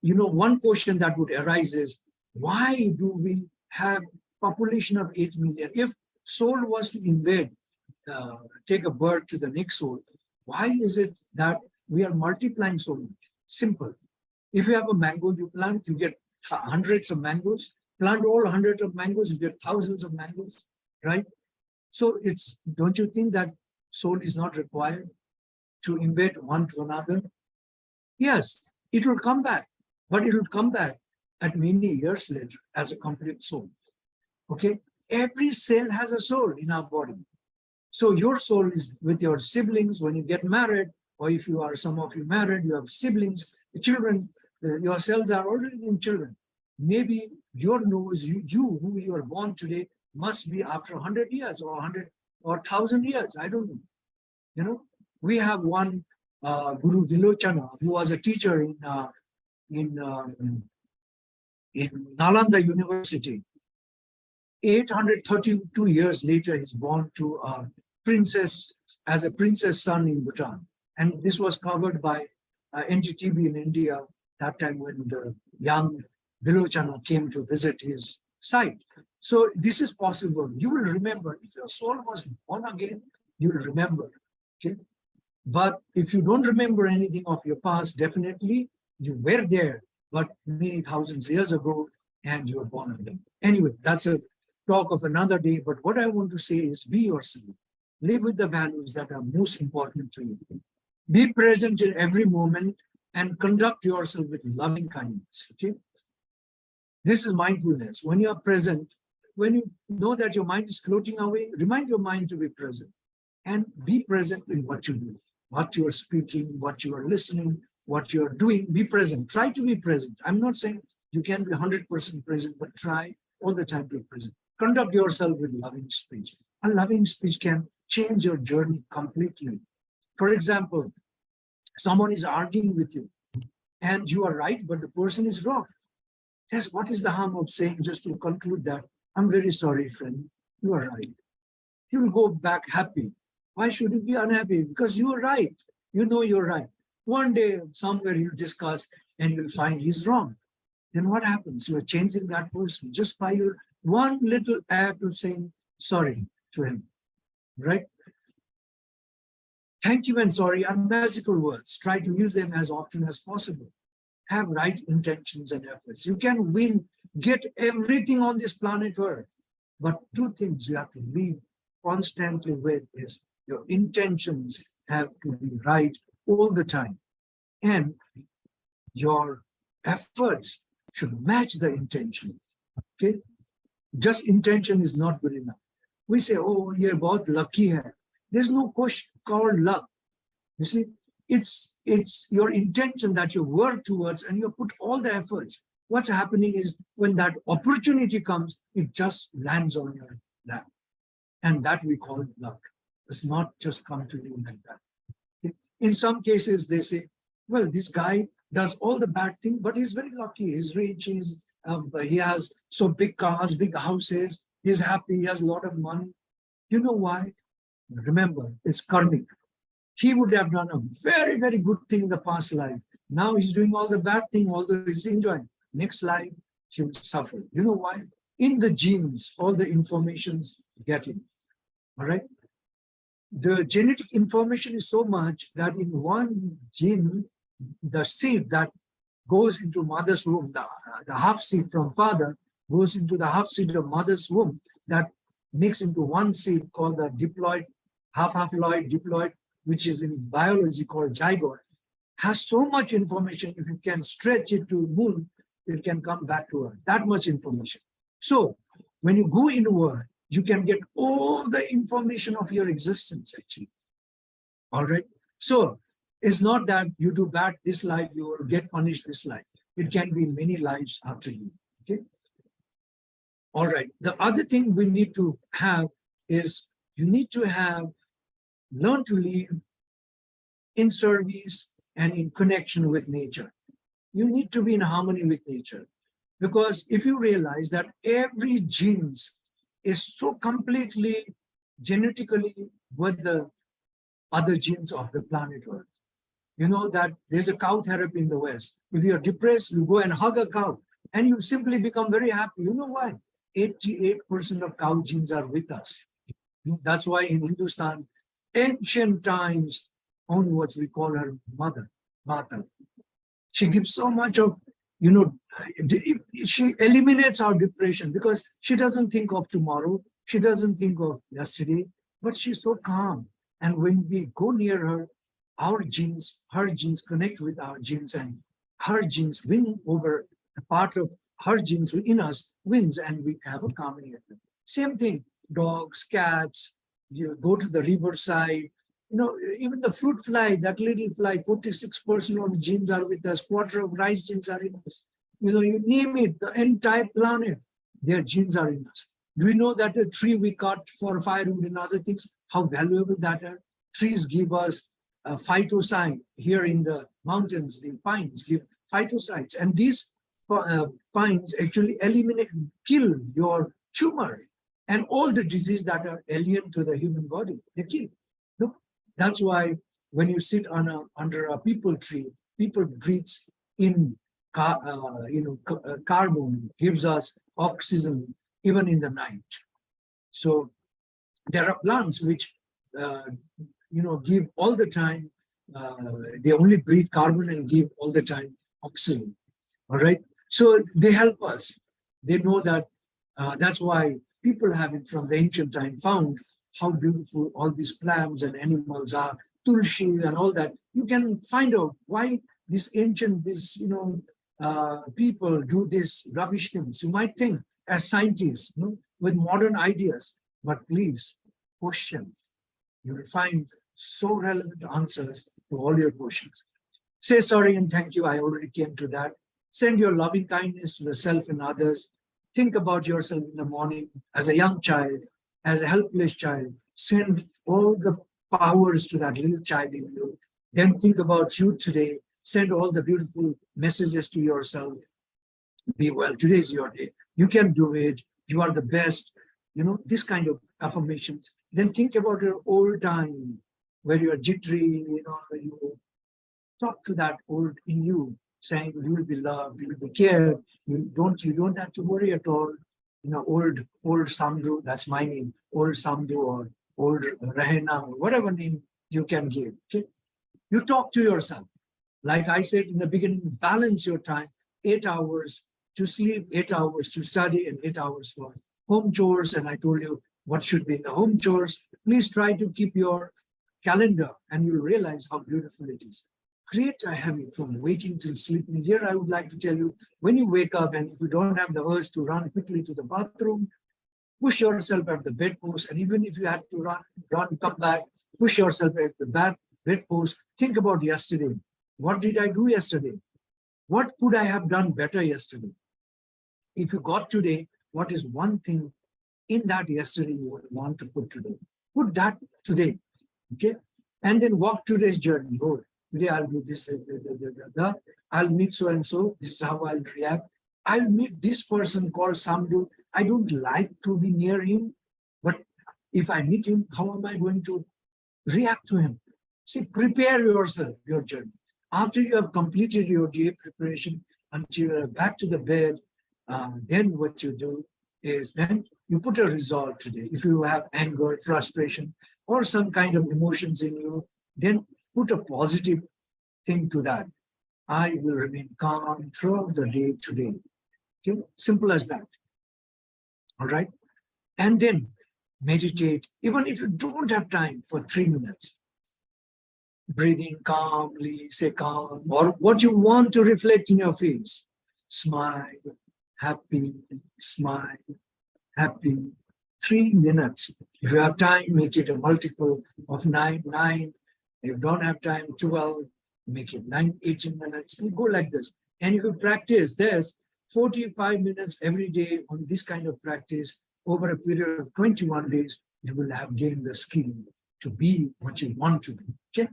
one question that would arise is, why do we have population of 8 million? If soul was to invade, take a bird to the next soul, why is it that we are multiplying so much? Simple. If you have a mango you plant, you get hundreds of mangoes. Plant all hundreds of mangoes, you get thousands of mangoes, right? So don't you think that soul is not required to invade one to another? Yes, it will come back, but it will come back at many years later as a complete soul. Okay? Every cell has a soul in our body. So your soul is with your siblings when you get married, or if you are, some of you married, you have siblings, children, your cells are already in children. Maybe your nose, you who you are born today, must be after 100 years or 100 or 1,000 years. I don't know. We have one Guru Vilochana, who was a teacher in in Nalanda University. 832 years later, he's born to a princess, as a princess son in Bhutan. And this was covered by NGTV in India, that time when the young Vilochana came to visit his site. So this is possible. You will remember, if your soul was born again, you will remember. Okay? But if you don't remember anything of your past, definitely you were there, but many thousands of years ago, and you were born again. Anyway, that's a talk of another day. But what I want to say is be yourself. Live with the values that are most important to you. Be present in every moment and conduct yourself with loving kindness. Okay? This is mindfulness. When you are present, when you know that your mind is floating away, remind your mind to be present and be present in what you do, what you are speaking, what you are listening, what you are doing. Be present. Try to be present. I'm not saying you can be 100% present, but try all the time to be present. Conduct yourself with loving speech. A loving speech can change your journey completely. For example, someone is arguing with you and you are right, but the person is wrong. Just what is the harm of saying, just to conclude that, I'm very sorry, friend, you are right. He will go back happy. Why should he be unhappy? Because you are right. You know you're right. One day, somewhere you discuss and you'll find he's wrong. Then what happens? You are changing that person just by your one little act of saying sorry to him, right? Thank you and sorry are magical words. Try to use them as often as possible. Have right intentions and efforts. You can win, get everything on this planet Earth. But two things you have to live constantly with is your intentions have to be right all the time. And your efforts should match the intention. Okay? Just intention is not good enough. We say, oh, you're both lucky hai. There's no question called luck. You see, it's your intention that you work towards and you put all the efforts. What's happening is when that opportunity comes, it just lands on your lap. And that we call luck. It's not just come to you like that. In some cases, they say, well, this guy does all the bad things, but he's very lucky. He's rich, he has so big cars, big houses, he's happy, he has a lot of money. You know why? Remember, it's karmic. He would have done a very, very good thing in the past life. Now he's doing all the bad thing, although he's enjoying. Next life, he will suffer. You know why? In the genes, all the information's getting. All right? The genetic information is so much that in one gene, the seed that goes into mother's womb, the half seed from father goes into the half seed of mother's womb, that makes into one seed called the diploid, half-haploid, diploid, which is in biology called zygote, has so much information. If you can stretch it to moon, it can come back to Earth. That much information. So when you go inward, you can get all the information of your existence, actually. All right. So it's not that you do bad this life, you will get punished this life. It can be many lives after you. Okay. All right. The other thing we need to have is you need to have learn to live in service and in connection with nature. You need to be in harmony with nature. Because if you realize that every genes is so completely genetically with the other genes of the planet Earth. You know that there's a cow therapy in the West. If you're depressed, you go and hug a cow and you simply become very happy. You know why? 88% of cow genes are with us. That's why in Hindustan, ancient times onwards, we call her mother, Mata. She gives so much of, she eliminates our depression because she doesn't think of tomorrow. She doesn't think of yesterday, but she's so calm. And when we go near her, our genes, her genes connect with our genes, and her genes win over a part of her genes in us wins, and we have a common effect. Same thing, dogs, cats, you go to the riverside, even the fruit fly, that little fly, 46% of genes are with us, quarter of rice genes are in us. You name it, the entire planet, their genes are in us. Do we know that a tree we cut for firewood and other things, how valuable that are? Trees give us phytocyte. Here in the mountains, the pines give phytocytes. And these pines actually eliminate, kill your tumor and all the diseases that are alien to the human body. They kill. Look, that's why when you sit under a people tree, people breathes in carbon, gives us oxygen even in the night. So there are plants which give all the time. They only breathe carbon and give all the time oxygen. All right. So they help us. They know that. That's why people have it from the ancient time found how beautiful all these plants and animals are, tulsi and all that. You can find out why people do these rubbish things. You might think as scientists, with modern ideas, but please question. You will find so relevant answers to all your questions. Say sorry and thank you. I already came to that. Send your loving kindness to the self and others. Think about yourself in the morning as a young child, as a helpless child. Send all the powers to that little child in you. Then think about you today. Send all the beautiful messages to yourself. Be well. Today is your day. You can do it. You are the best. This kind of affirmations. Then think about your old time where you are jittery, you talk to that old in you, saying you will be loved, you will be cared. You don't have to worry at all. Old Samdu, that's my name, old Samdu or old Rahena, or whatever name you can give. Okay? You talk to yourself. Like I said in the beginning, balance your time, 8 hours to sleep, 8 hours to study, and 8 hours for home chores. And I told you what should be in the home chores. Please try to keep your calendar and you'll realize how beautiful it is. Create a habit from waking till sleeping. Here I would like to tell you, when you wake up and if you don't have the urge to run quickly to the bathroom, push yourself at the bedpost. And even if you have to run, come back, push yourself at the bedpost. Think about yesterday. What did I do yesterday? What could I have done better yesterday? If you got today, what is one thing in that yesterday you would want to put today? Put that today, okay? And then walk today's journey. Oh, today I'll do this, I'll meet so-and-so, this is how I'll react. I'll meet this person called Samdu. I don't like to be near him, but if I meet him, how am I going to react to him? See, prepare yourself, your journey. After you have completed your day preparation until you're back to the bed, then what you do is then you put a resolve today. If you have anger, frustration, or some kind of emotions in you, then put a positive thing to that. I will remain calm throughout the day today. Okay, simple as that. All right. And then meditate, even if you don't have time for 3 minutes. Breathing calmly, say calm, or what you want to reflect in your face. Smile, happy, smile, happy. 3 minutes. If you have time, make it a multiple of 9. If you don't have time, 12, make it 18 minutes. And go like this. And you could practice this 45 minutes every day on this kind of practice over a period of 21 days, you will have gained the skill to be what you want to be. Okay?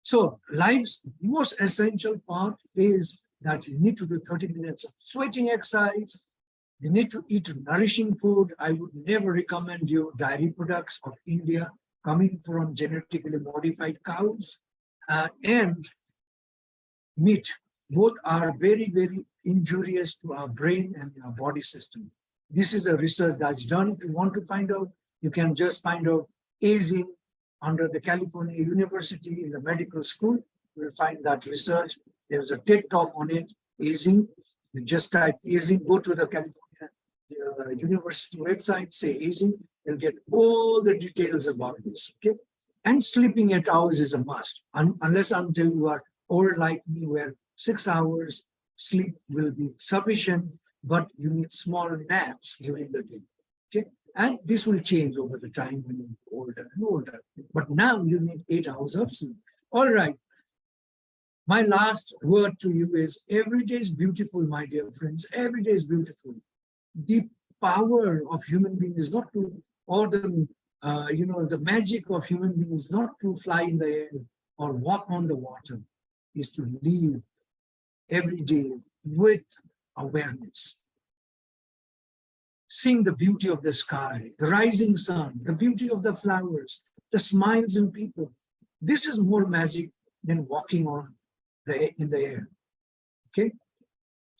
So life's most essential part is that you need to do 30 minutes of sweating exercise. You need to eat nourishing food. I would never recommend you dairy products of India coming from genetically modified cows and meat. Both are very, very injurious to our brain and our body system. This is a research that's done. If you want to find out, you can just find out aging under the California University in the medical school. You will find that research. There's a TED talk on it, aging. You just type aging, go to the California University website, say aging, you'll get all the details about this, okay? And sleeping 8 hours is a must, unless until you are old like me, where 6 hours sleep will be sufficient, but you need small naps during the day, okay? And this will change over the time when you're older and older. But now you need 8 hours of sleep. All right. My last word to you is every day is beautiful, my dear friends. Every day is beautiful. The power of human being is not to, or the magic of human being is not to fly in the air or walk on the water, is to live every day with awareness. Seeing the beauty of the sky, the rising sun, the beauty of the flowers, the smiles in people. This is more magic than walking in the air. Okay?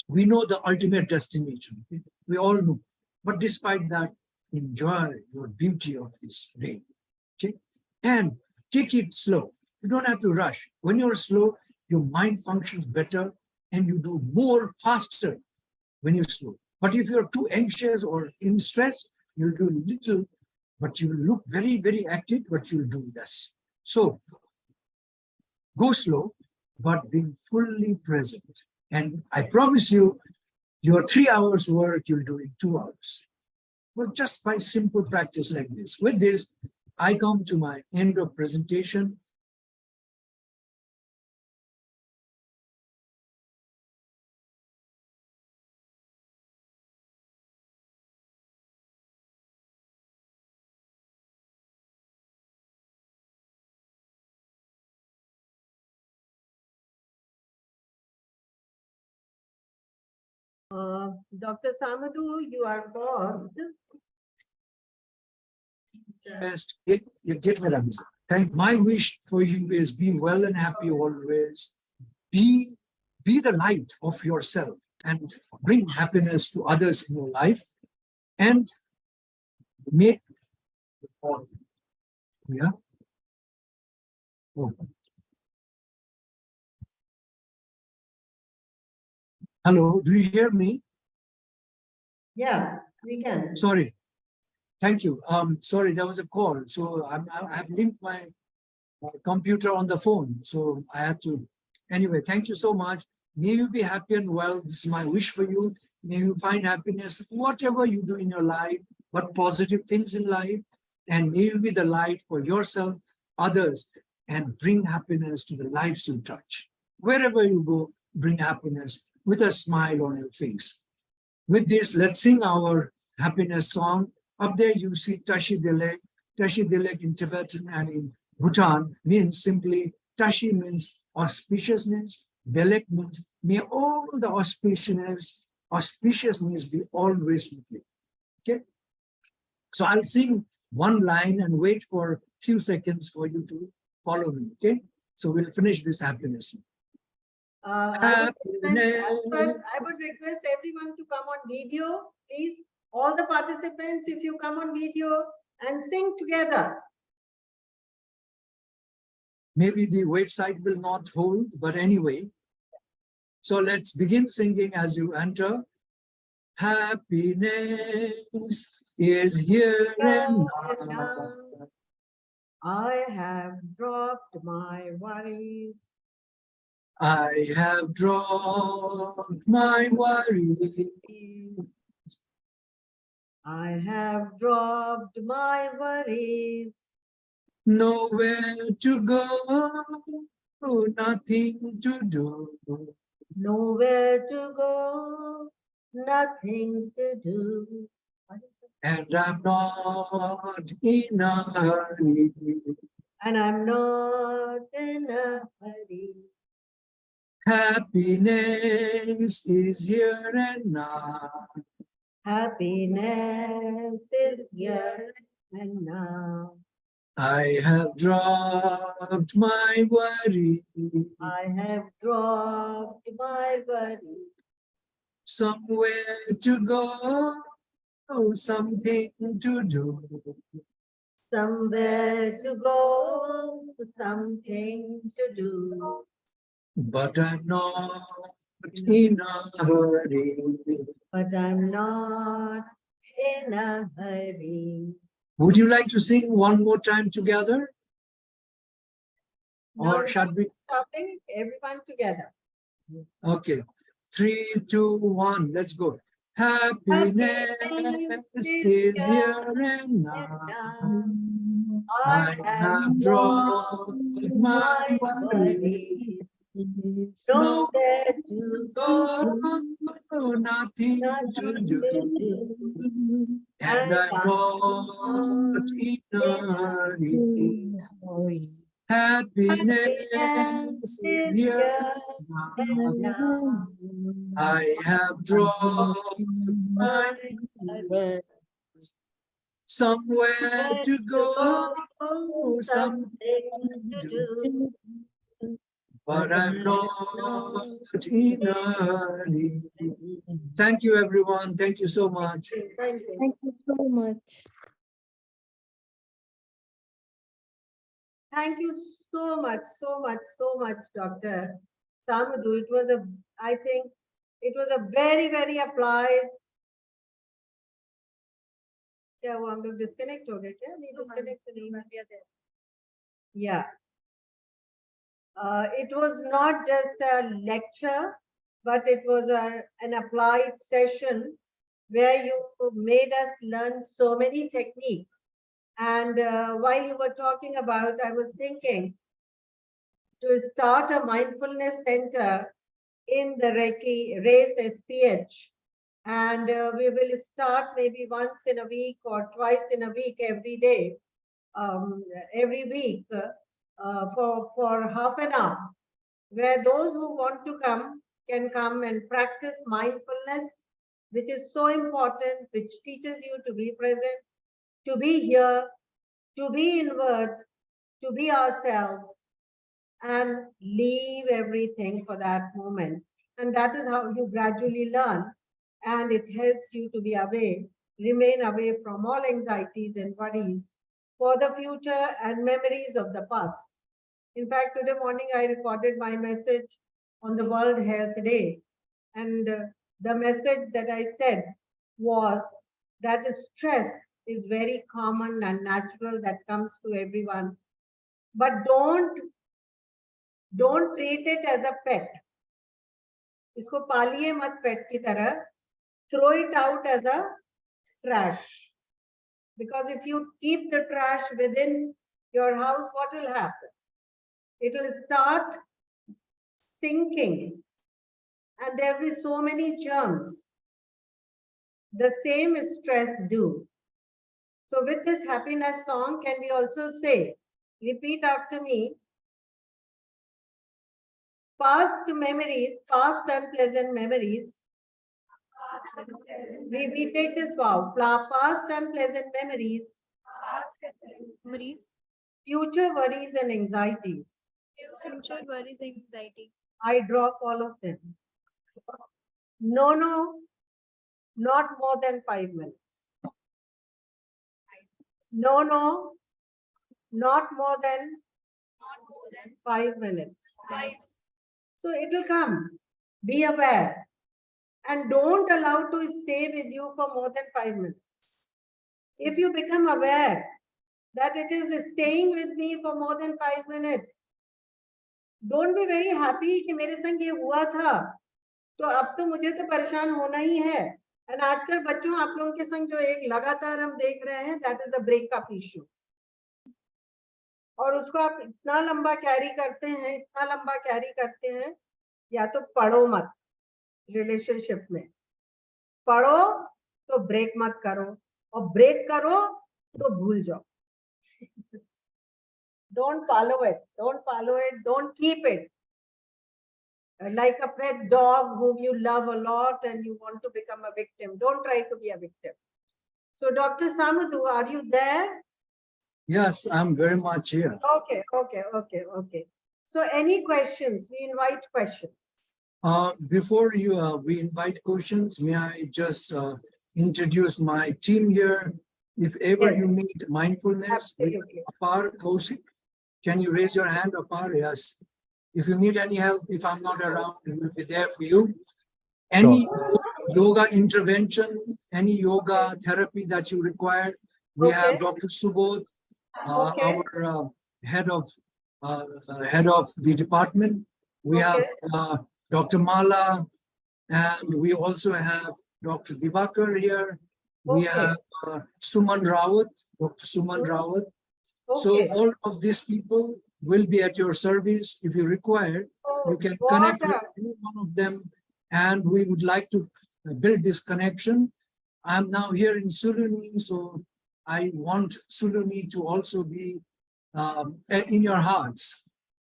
We know the ultimate destination. We all know. But despite that, enjoy your beauty of this day. Okay? And take it slow. You don't have to rush. When you're slow, your mind functions better and you do more faster when you're slow. But if you're too anxious or in stress, you'll do little, but you will look very, very active, but you'll do less. So go slow, but being fully present. And I promise you, your 3 hours work, you'll do in 2 hours. Well, just by simple practice like this. With this, I come to my end of presentation. Dr. Samadhu, you are paused. Best, you get what I'm saying. Thank my wish for you is be well and happy always. Be the light of yourself and bring happiness to others in your life and make yeah. Oh. Hello, do you hear me? Yeah, we can. Sorry. Thank you. Sorry, there was a call. So I have linked my computer on the phone. So I had to. Anyway, thank you so much. May you be happy and well. This is my wish for you. May you find happiness, whatever you do in your life, but positive things in life. And may you be the light for yourself, others, and bring happiness to the lives you touch. Wherever you go, bring happiness with a smile on your face. With this, let's sing our happiness song. Up there you see Tashi Delek. Tashi Delek in Tibetan and in Bhutan means simply, Tashi means auspiciousness, Delek means may all the auspiciousness be always with you. Okay? So I'll sing one line and wait for a few seconds for you to follow me. Okay? So we'll finish this happiness. I would request everyone to come on video, please. All the participants, if you come on video and sing together. Maybe the website will not hold, but anyway. So let's begin singing as you enter. Happiness is here and now. I have dropped my worries. I have dropped my worries. I have dropped my worries. Nowhere to go, nothing to do. Nowhere to go, nothing to do. And I'm not in a hurry. And I'm not in a hurry. Happiness is here and now. Happiness is here and now. I have dropped my worry. I have dropped my worry. Somewhere to go, something to do. Somewhere to go, something to do. But I'm not in a hurry. But I'm not in a hurry. Would you like to sing one more time together? Now Or shall we? stopping, everyone together. Okay. 3, 2, 1. Let's go. Happiness is here and now. I have dropped my worries. Nowhere to go, Nothing to do. And I'm not in a hurry. Happiness is is here here now. now. I have drawn my somewhere to go, something to do, but I'm not in a hurry. Thank you, everyone. Thank you so much. Thank you. Thank you so much. Thank you so much, Dr. Samadhu. It was I think it was a very applied. क्या वो हम लोग disconnect हो गए क्या नहीं disconnect नहीं yeah it was not just a lecture but it was an applied session where you made us learn so many techniques and while you were talking about I was thinking to start a mindfulness center in the race SPH and we will start maybe once in a week or twice in a week every day every week for half an hour where those who want to come can come and practice mindfulness which is so important which teaches you to be present to be here to be inward to be ourselves and leave everything for that moment and that is how you gradually learn and it helps you to be away, remain away from all anxieties and worries for the future and memories of the past. In fact, today morning I recorded my message on the World Health Day and the message that I said was that stress is very common and natural that comes to everyone, but don't treat it as a pet. इसको पालिए मत पेट की तरह. Throw it out as a trash. Because if you keep the trash within your house, what will happen? It will start sinking and there will be so many germs. The same stress do. So with this happiness song, can we also say, repeat after me, past memories, past unpleasant memories. We take this vow, past unpleasant memories, future worries and anxieties. Future worries and anxiety. I drop all of them. No, not more than 5 minutes. No, not more than 5 minutes. So it will come. Be aware. And don't allow to stay with you for more than 5 minutes. If you become aware that it is staying with me for more than 5 minutes, don't be very happy कि मेरे संग ये हुआ था तो अब तो मुझे तो परेशान होना ही है. And आजकल बच्चों आप लोगों के संग जो एक लगातार हम देख रहे हैं, that is a breakup issue. और उसको आप इतना लंबा कैरी करते हैं, या तो पढ़ो मत रिलेशनशिप में, पढ़ो तो ब्रेक मत करो और ब्रेक करो तो भूल जाओ. Don't follow it, don't keep it. Like a pet dog whom you love a lot and you want to become a victim. Don't try to be a victim. So Dr. Samadhu, are you there? Yes, I'm very much here. Okay. So any questions? We invite questions. Before we invite questions, may I just introduce my team here? If ever you need mindfulness with Absolutely. Apar Kaushik, can you raise your hand, Apar? Yes. If you need any help, if I'm not around, we will be there for you. Any yoga intervention, any yoga therapy that you require, we have Dr. Subodh, our head of the department. We have Dr. Mala, and we also have Dr. Divakar here. We have Suman Rawat, Dr. Suman Rawat. So all of these people will be at your service. If you require, you can connect with any one of them, and we would like to build this connection. I'm now here in Suluni, so I want Suluni to also be in your hearts.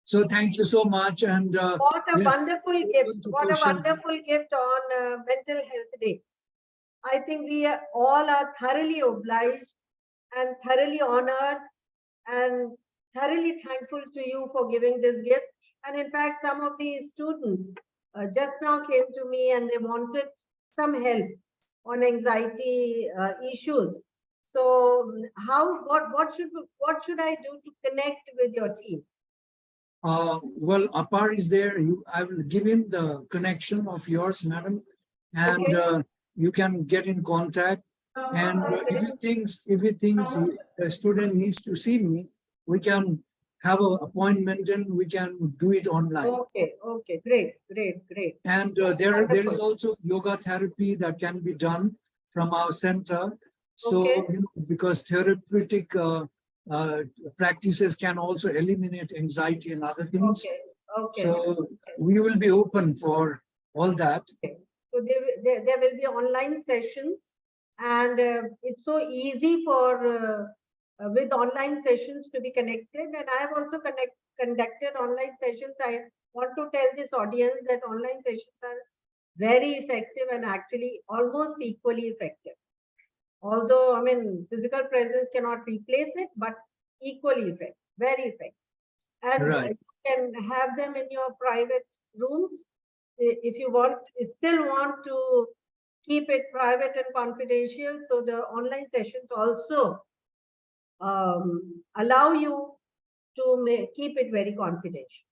So thank you so much. And What a yes, wonderful open gift. to What a questions. wonderful gift on Mental Health Day. I think we all are thoroughly obliged and thoroughly honored and thoroughly thankful to you for giving this gift. And in fact, some of the students just now came to me and they wanted some help on anxiety issues. So, what should I do to connect with your team? Well, Apar is there. I will give him the connection of yours, madam, and Okay. you can get in contact. And if he thinks the student needs to see me, we can have an appointment and we can do it online. Okay. Okay. Great. Great. Great. And there is Wonderful. also yoga therapy that can be done from our center. So, Okay. because therapeutic practices can also eliminate anxiety and other things. Okay. Okay. So we will be open for all that. So there will be online sessions, and it's so easy for with online sessions to be connected. And I have also conducted online sessions. I want to tell this audience that online sessions are very effective and actually almost equally effective. Although, I mean, physical presence cannot replace it, but equally effective, very effective. And Right. you can have them in your private rooms if you still want to keep it private and confidential. So the online sessions also allow you to keep it very confidential.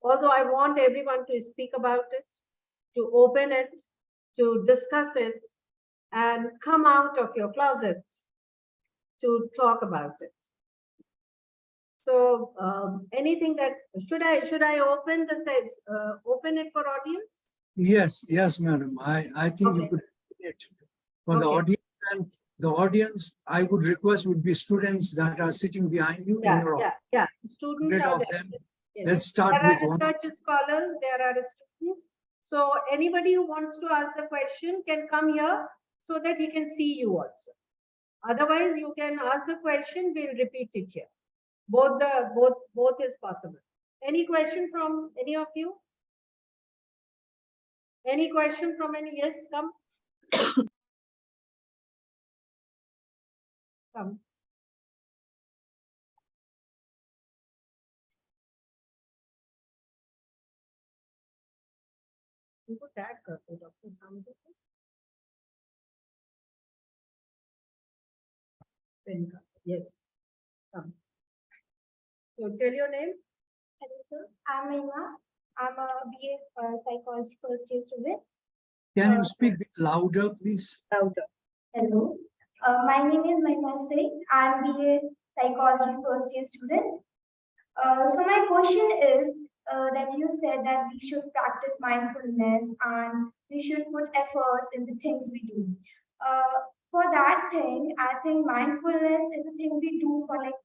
Although I want everyone to speak about it, to open it, to discuss it, and come out of your closets to talk about it. So anything that should I open the sets, open it for audience? Yes, madam. I think you Okay. could do it for the Okay. audience, and the audience I would request would be students that are sitting behind you in Yeah, your yeah, yeah. Students 100 are of there. them. Yes. Let's start There with are one. research scholars, there are students. So anybody who wants to ask the question can come here so that he can see you also. Otherwise, you can ask the question, we'll repeat it here. Both is possible. Any question from any of you? Any question from any? Yes, come. Come. उनको tag कर दो doctor सामने को pen कर दो. Yes, come. So tell your name. Hello, sir. I'm Ima. I'm a BA psychology first year student. Can you Uh, speak a bit louder, please? Louder. Hello. My name is Mahima Singh. I'm BA psychology first year student. So my question is that you said that we should practice mindfulness and we should put efforts in the things we do. For that thing, I think mindfulness is a thing we do for like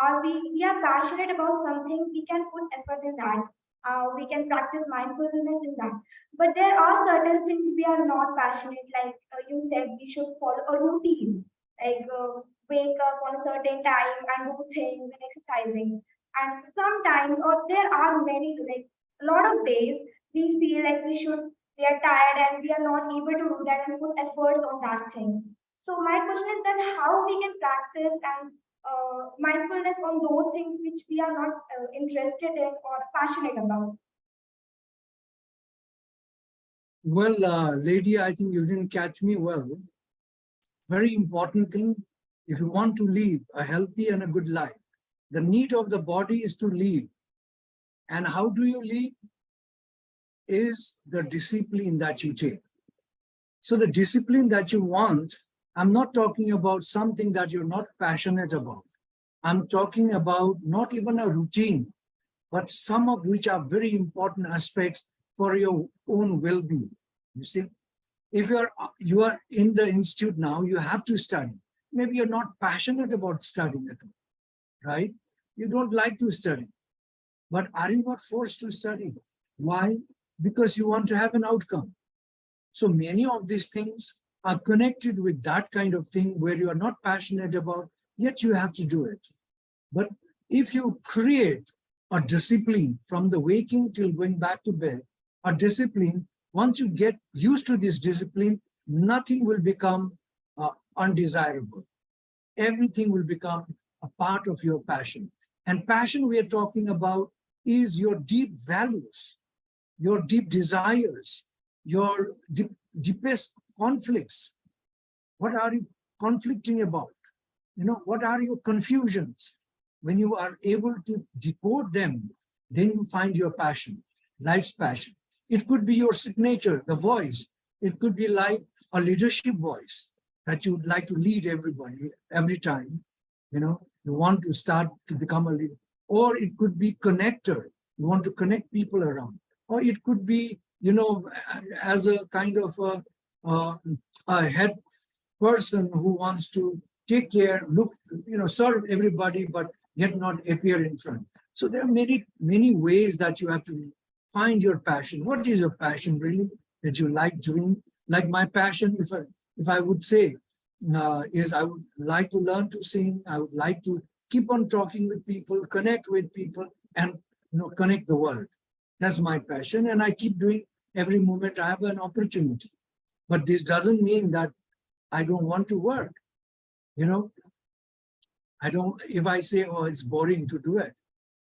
are we are passionate about something, we can put effort in that, we can practice mindfulness in that, but there are certain things we are not passionate, like you said we should follow a routine, like wake up on a certain time and do things and exercising, and sometimes or there are many like a lot of days we feel like we are tired and we are not able to do that and put efforts on that thing. So my question is that how we can practice and mindfulness on those things which we are not interested in or passionate about. Well, lady, I think you didn't catch me well. Very important thing, if you want to live a healthy and a good life, the need of the body is to live. And how do you live? Is the discipline that you take. So the discipline that you want, I'm not talking about something that you're not passionate about. I'm talking about not even a routine, but some of which are very important aspects for your own well-being. You see, if you are in the institute now, you have to study. Maybe you're not passionate about studying at all, right? You don't like to study, but are you not forced to study? Why? Because you want to have an outcome. So many of these things are connected with that kind of thing where you are not passionate about, yet you have to do it. But if you create a discipline from the waking till going back to bed, a discipline, once you get used to this discipline, nothing will become undesirable. Everything will become a part of your passion. And passion we are talking about is your deep values, your deep desires, your deepest conflicts. What are you conflicting about? What are your confusions? When you are able to decode them, then you find your passion, life's passion. It could be your signature, the voice. It could be like a leadership voice that you would like to lead everybody every time. You want to start to become a leader. Or it could be connector. You want to connect people around. Or it could be, as a kind of a head person who wants to take care, serve everybody, but yet not appear in front. So there are many, many ways that you have to find your passion. What is your passion really that you like doing? Like my passion, if I would say, is I would like to learn to sing. I would like to keep on talking with people, connect with people, and connect the world. That's my passion, and I keep doing every moment I have an opportunity. But this doesn't mean that I don't want to work. If I say, oh, it's boring to do it,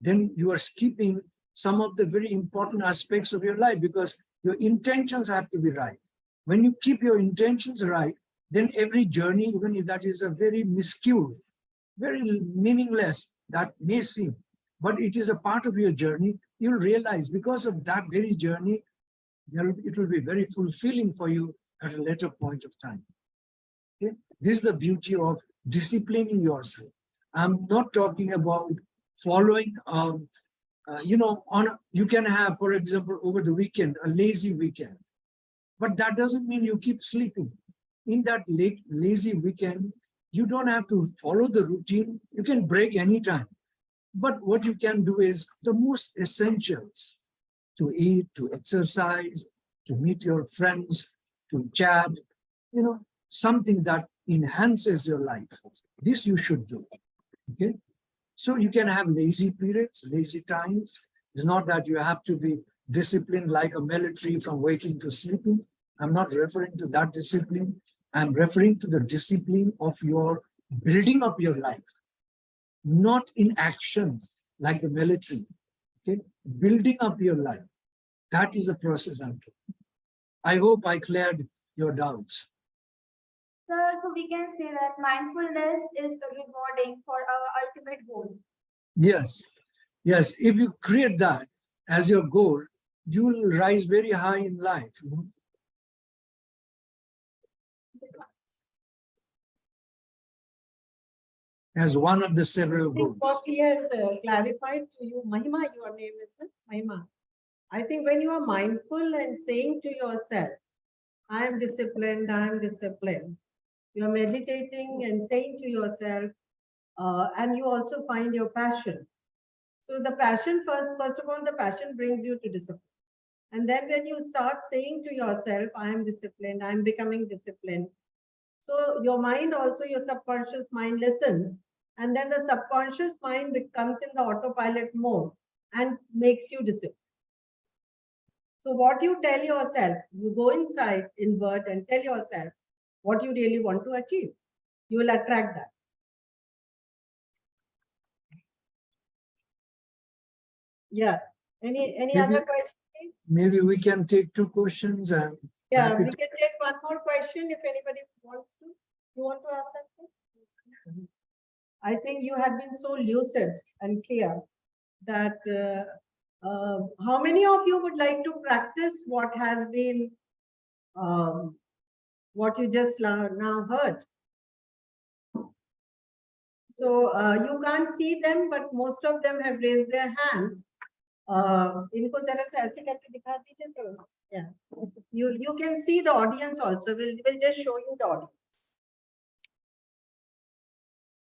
then you are skipping some of the very important aspects of your life because your intentions have to be right. When you keep your intentions right, then every journey, even if that is a very minuscule, very meaningless, that may seem, but it is a part of your journey, you'll realize because of that very journey, it will be very fulfilling for you at a later point of time. Okay? This is the beauty of disciplining yourself. I'm not talking about following, you can have, for example, over the weekend, a lazy weekend. But that doesn't mean you keep sleeping. In that lazy weekend, you don't have to follow the routine. You can break anytime. But what you can do is the most essentials: to eat, to exercise, to meet your friends, to chat, something that enhances your life. This you should do. Okay. So you can have lazy periods, lazy times. It's not that you have to be disciplined like a military from waking to sleeping. I'm not referring to that discipline. I'm referring to the discipline of your building up your life, not in action like the military. Okay, building up your life. That is the process I'm doing. I hope I cleared your doubts. So we can say that mindfulness is rewarding for our ultimate goal. Yes, yes. If you create that as your goal, you will rise very high in life. As one of the several I think goals. what he has clarified to you, Mahima, your name is it? Mahima. I think when you are mindful and saying to yourself, I am disciplined, you're meditating and saying to yourself, and you also find your passion. So the passion first of all, the passion brings you to discipline. And then when you start saying to yourself, I am disciplined, I'm becoming disciplined. So your mind also, your subconscious mind listens. And then the subconscious mind becomes in the autopilot mode and makes you disciplined. So what you tell yourself, you go inside, invert, and tell yourself what you really want to achieve. You will attract that. Yeah. Any other questions, please? Maybe we can take 2 questions and Yeah, we can take one more question if anybody wants to. You want to ask something? I think you have been so lucid and clear that how many of you would like to practice what has been what you just now heard? So you can't see them, but most of them have raised their hands. इनको जरा सा ऐसे करके दिखा दीजिए तो yeah, you can see the audience also. We'll just show you the audience.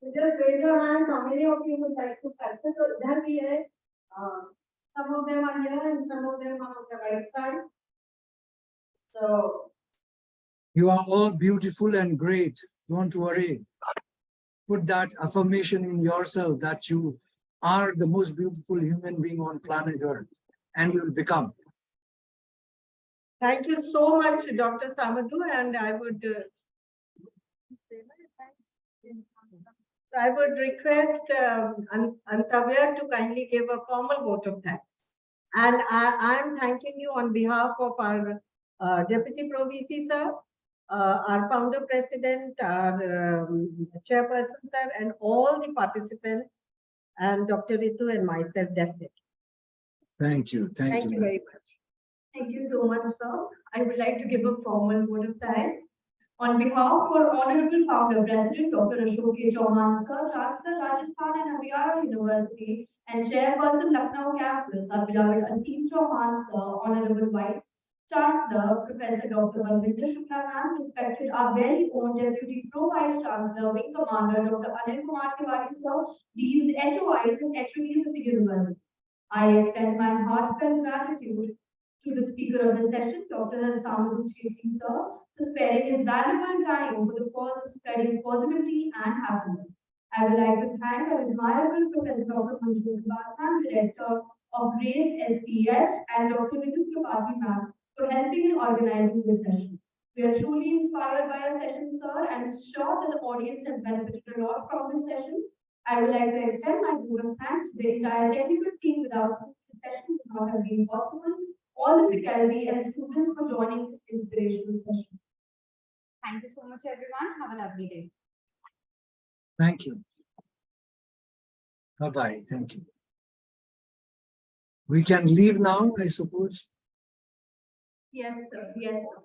So just raise your hand. How many of you would like to practice? So इधर भी है. Some of them are here and some of them are on the right side. So you are all beautiful and great. Don't worry. Put that affirmation in yourself that you are the most beautiful human being on planet Earth, and you'll become. Thank you so much, Dr. Samadhu, and I would request Antavya to kindly give a formal vote of thanks. And I am thanking you on behalf of our Deputy Pro VC, sir, our founder president, our chairperson, sir, and all the participants, and Dr. Ritu and myself, definitely. Thank you. Thank you very much. Thank you so much, sir. I would like to give a formal vote of thanks. On behalf of our Honorable Founder President Dr. Ashok K. Chauhan, sir, Chancellor Rajasthan and Haryana University, and Chairperson Lucknow Campus, our beloved Aseem Chauhan, sir, Honorable Vice Chancellor Professor Dr. Balvinder Shukla, ma'am, respected our very own Deputy Pro Vice Chancellor, Wing Commander Dr. Anil Kumar Tiwari, sir, Deans, HOIs, and HODs of the University. I extend my heartfelt gratitude to the speaker of the session, Dr. Samadhu Chetri, sir, for sparing his valuable time for the cause of spreading positivity and happiness. I would like to thank our admirable Professor Dr. Manjur Bhatman, Director of RAISE SPH, and Dr. Ritu Tripathi, ma'am, for helping in organizing this session. We are truly inspired by our session, sir, and sure that the audience has benefited a lot from this session. I would like to extend my vote of thanks to the entire technical team without whom this session would not have been possible, all the faculty and students for joining this inspirational session. Thank you so much, everyone. Have a lovely day. Thank you. Bye-bye. Thank you. We can leave now, I suppose. Yes, sir. Yes, sir.